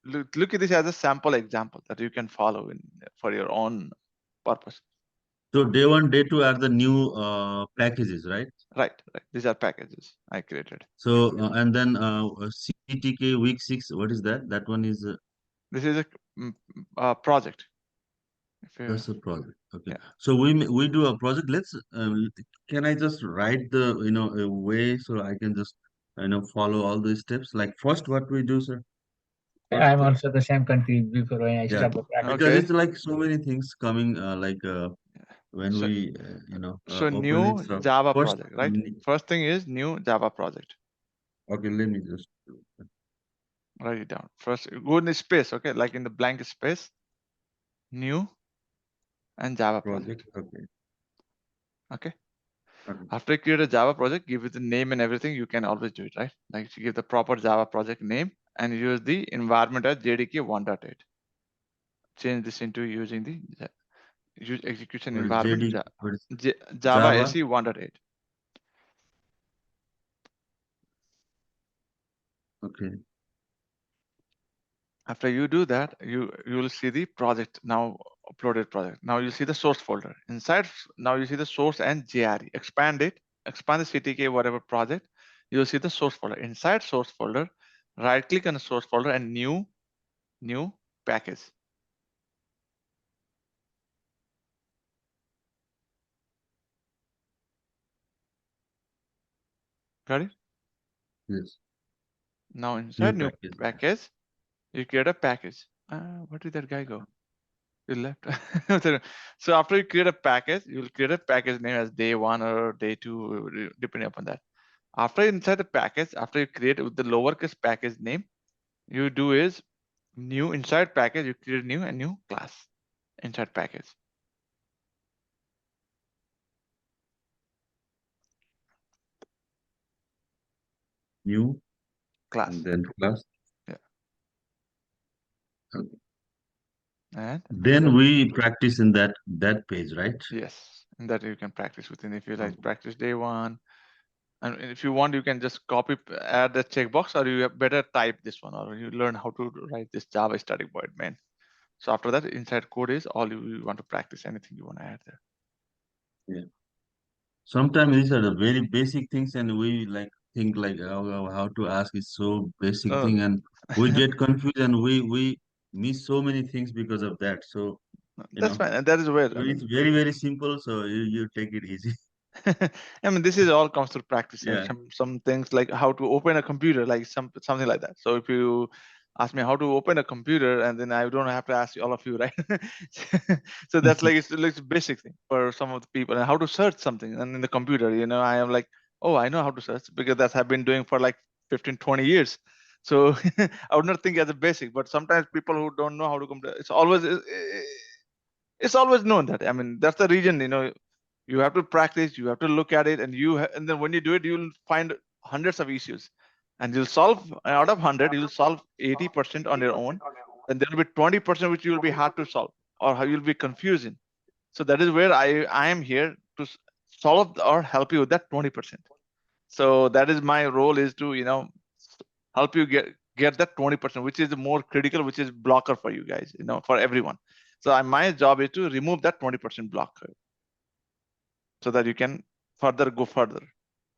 look at this as a sample example that you can follow for your own purpose. So day 1, day 2 are the new packages, right? Right. These are packages I created. So and then CTK week 6, what is that? That one is this is a project. That's a project. Okay. Yeah. So we do a project. Let's can I just write the a way so I can just follow all these steps? Like first, what we do, sir? I'm also the same confused before when I start the practice. Because it's like so many things coming when we so open new it. So Java first, project, right? First thing is new Java project. Okay, let me just write it down. First, go in the space, okay, like in the blank space, new and Java project. Okay. After you create a Java project, give it the name and everything. You can always do it, right? Like you give the proper Java project name and use the environment as JDK 1.8. Change this into using the execution environment Java SE 1.8. Okay. After you do that, you will see the project now, uploaded project. Now you see the source folder inside. Now you see the source and JRE. Expand the CTK whatever project. You will see the source folder. Inside source folder, right click on the source folder and new package. Got it? Yes. Now inside new package, you create a package. Where did that guy go? You left. So after you create a package, you will create a package name as day 1 or day 2, depending upon that. After inside the package, after you create with the lowercase package name, you do is new inside package, you create a new class inside package. New class. And then class. Yeah. Okay. And then we practice in that page, right? Yes, and that you can practice within. If you like practice day 1, And if you want, you can just copy, add the checkbox, or you better type this one, or you learn how to write this Java static void main. So after that, inside code is all you want to practice, anything you want to add there. Yeah. Sometimes these are the very basic things, and we like think like how to ask is so basic thing, and we get confused, and we miss so many things because of that. So That's fine, and that is where, so it's very simple. So you take it easy. I mean, this is all comes through practice. Yeah. Some things like how to open a computer, like something like that. So if you ask me how to open a computer, and then I don't have to ask all of you, right? So that's like it's a basic thing for some of the people, and how to search something and in the computer. I am like, oh, I know how to search because that's I've been doing for like 15, 20 years. So I would not think as a basic, but sometimes people who don't know how to computer, it's always known that. I mean, that's the reason, you have to practice, you have to look at it, and and then when you do it, you'll find hundreds of issues, and you'll solve out of 100, you'll solve 80% on your own, and there will be 20% which will be hard to solve, or how you'll be confusing. So that is where I am here to solve or help you with that 20%. So that is my role, is to help you get that 20%, which is the more critical, which is blocker for you guys, for everyone. So my job is to remove that 20% blocker, so that you can go further.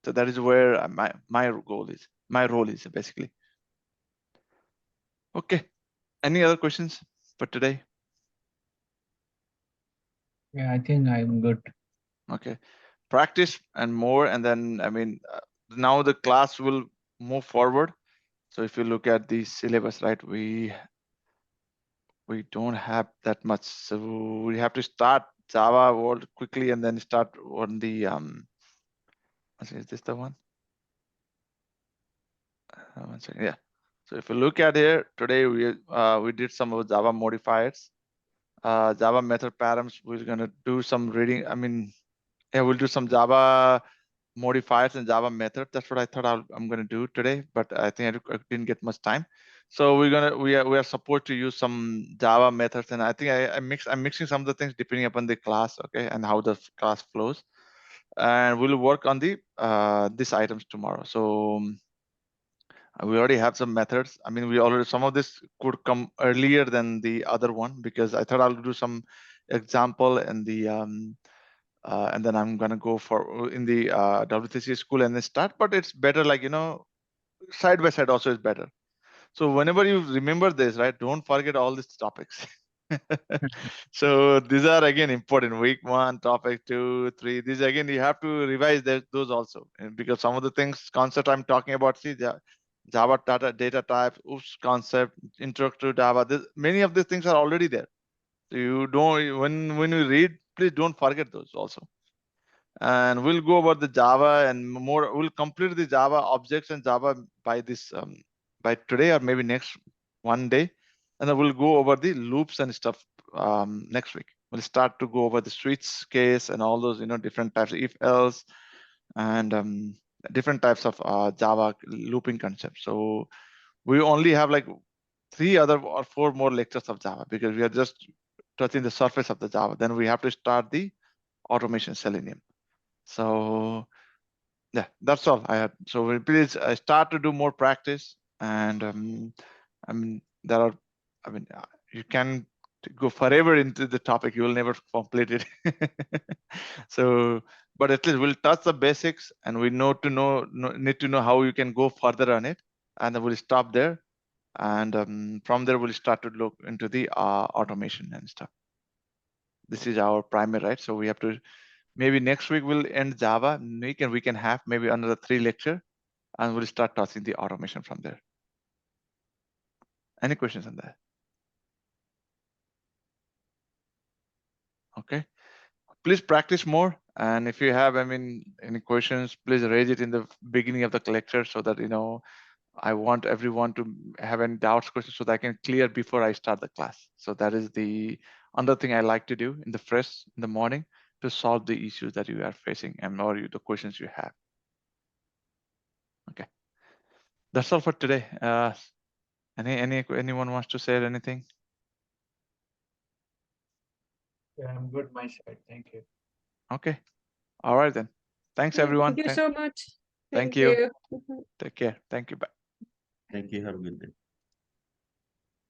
So that is where my goal is, my role is basically. Okay. Any other questions for today? Yeah, I think I'm good. Okay. Practice and more, and then now the class will move forward. So if you look at the syllabus, right, we don't have that much, so we have to start Java world quickly, and then start on the is this the one? One second. Yeah. So if you look at here today, we did some of Java modifiers, Java method params. We're gonna do some reading. Yeah, we'll do some Java modifiers and Java method. That's what I thought I'm gonna do today, but I think I didn't get much time. So we are supposed to use some Java methods, and I think I'm mixing some of the things depending upon the class, okay, and how the class flows. And we'll work on the these items tomorrow. So we already have some methods. Some of this could come earlier than the other one, because I thought I'll do some example and and then I'm gonna go for in the W3C school and then start. But it's better, like side by side also is better. So whenever you remember this, right, don't forget all these topics. So these are again important. Week 1, topic 2, 3. These again you have to revise those also, because some of the things concept I'm talking about. See, Java data types, OOPS concept, intro to Java. Many of these things are already there. So you don't, when you read, please don't forget those also. And we'll go about the Java and more. We'll complete the Java objects and Java by this by today, or maybe next one day, and then we'll go over the loops and stuff next week. We'll start to go over the switch case and all those different types of if else and different types of Java looping concepts. So we only have like 3 other or 4 more lectures of Java, because we are just touching the surface of the Java. Then we have to start the automation Selenium. So yeah, that's all I had. So please start to do more practice, and there are, you can go forever into the topic, you will never complete it. So, but at least we'll touch the basics, and we need to know how you can go further on it, and then we'll stop there, and from there we'll start to look into the automation and stuff. This is our primary, right? So we have to, maybe next week we'll end Java, we can have maybe another 3 lecture, and we'll start touching the automation from there. Any questions on that? Okay, please practice more, and if you have any questions, please raise it in the beginning of the lecture, so that I want everyone to have any doubts, questions, so that I can clear before I start the class. So that is the another thing I like to do in the morning, to solve the issues that you are facing or the questions you have. Okay, that's all for today. Anyone wants to say anything? Yeah, I'm good, my side. Thank you. Okay, all right then. Thanks everyone. Thank you so much. Thank Thank you. you. Take care. Thank you. Bye. Thank you. Have a good day.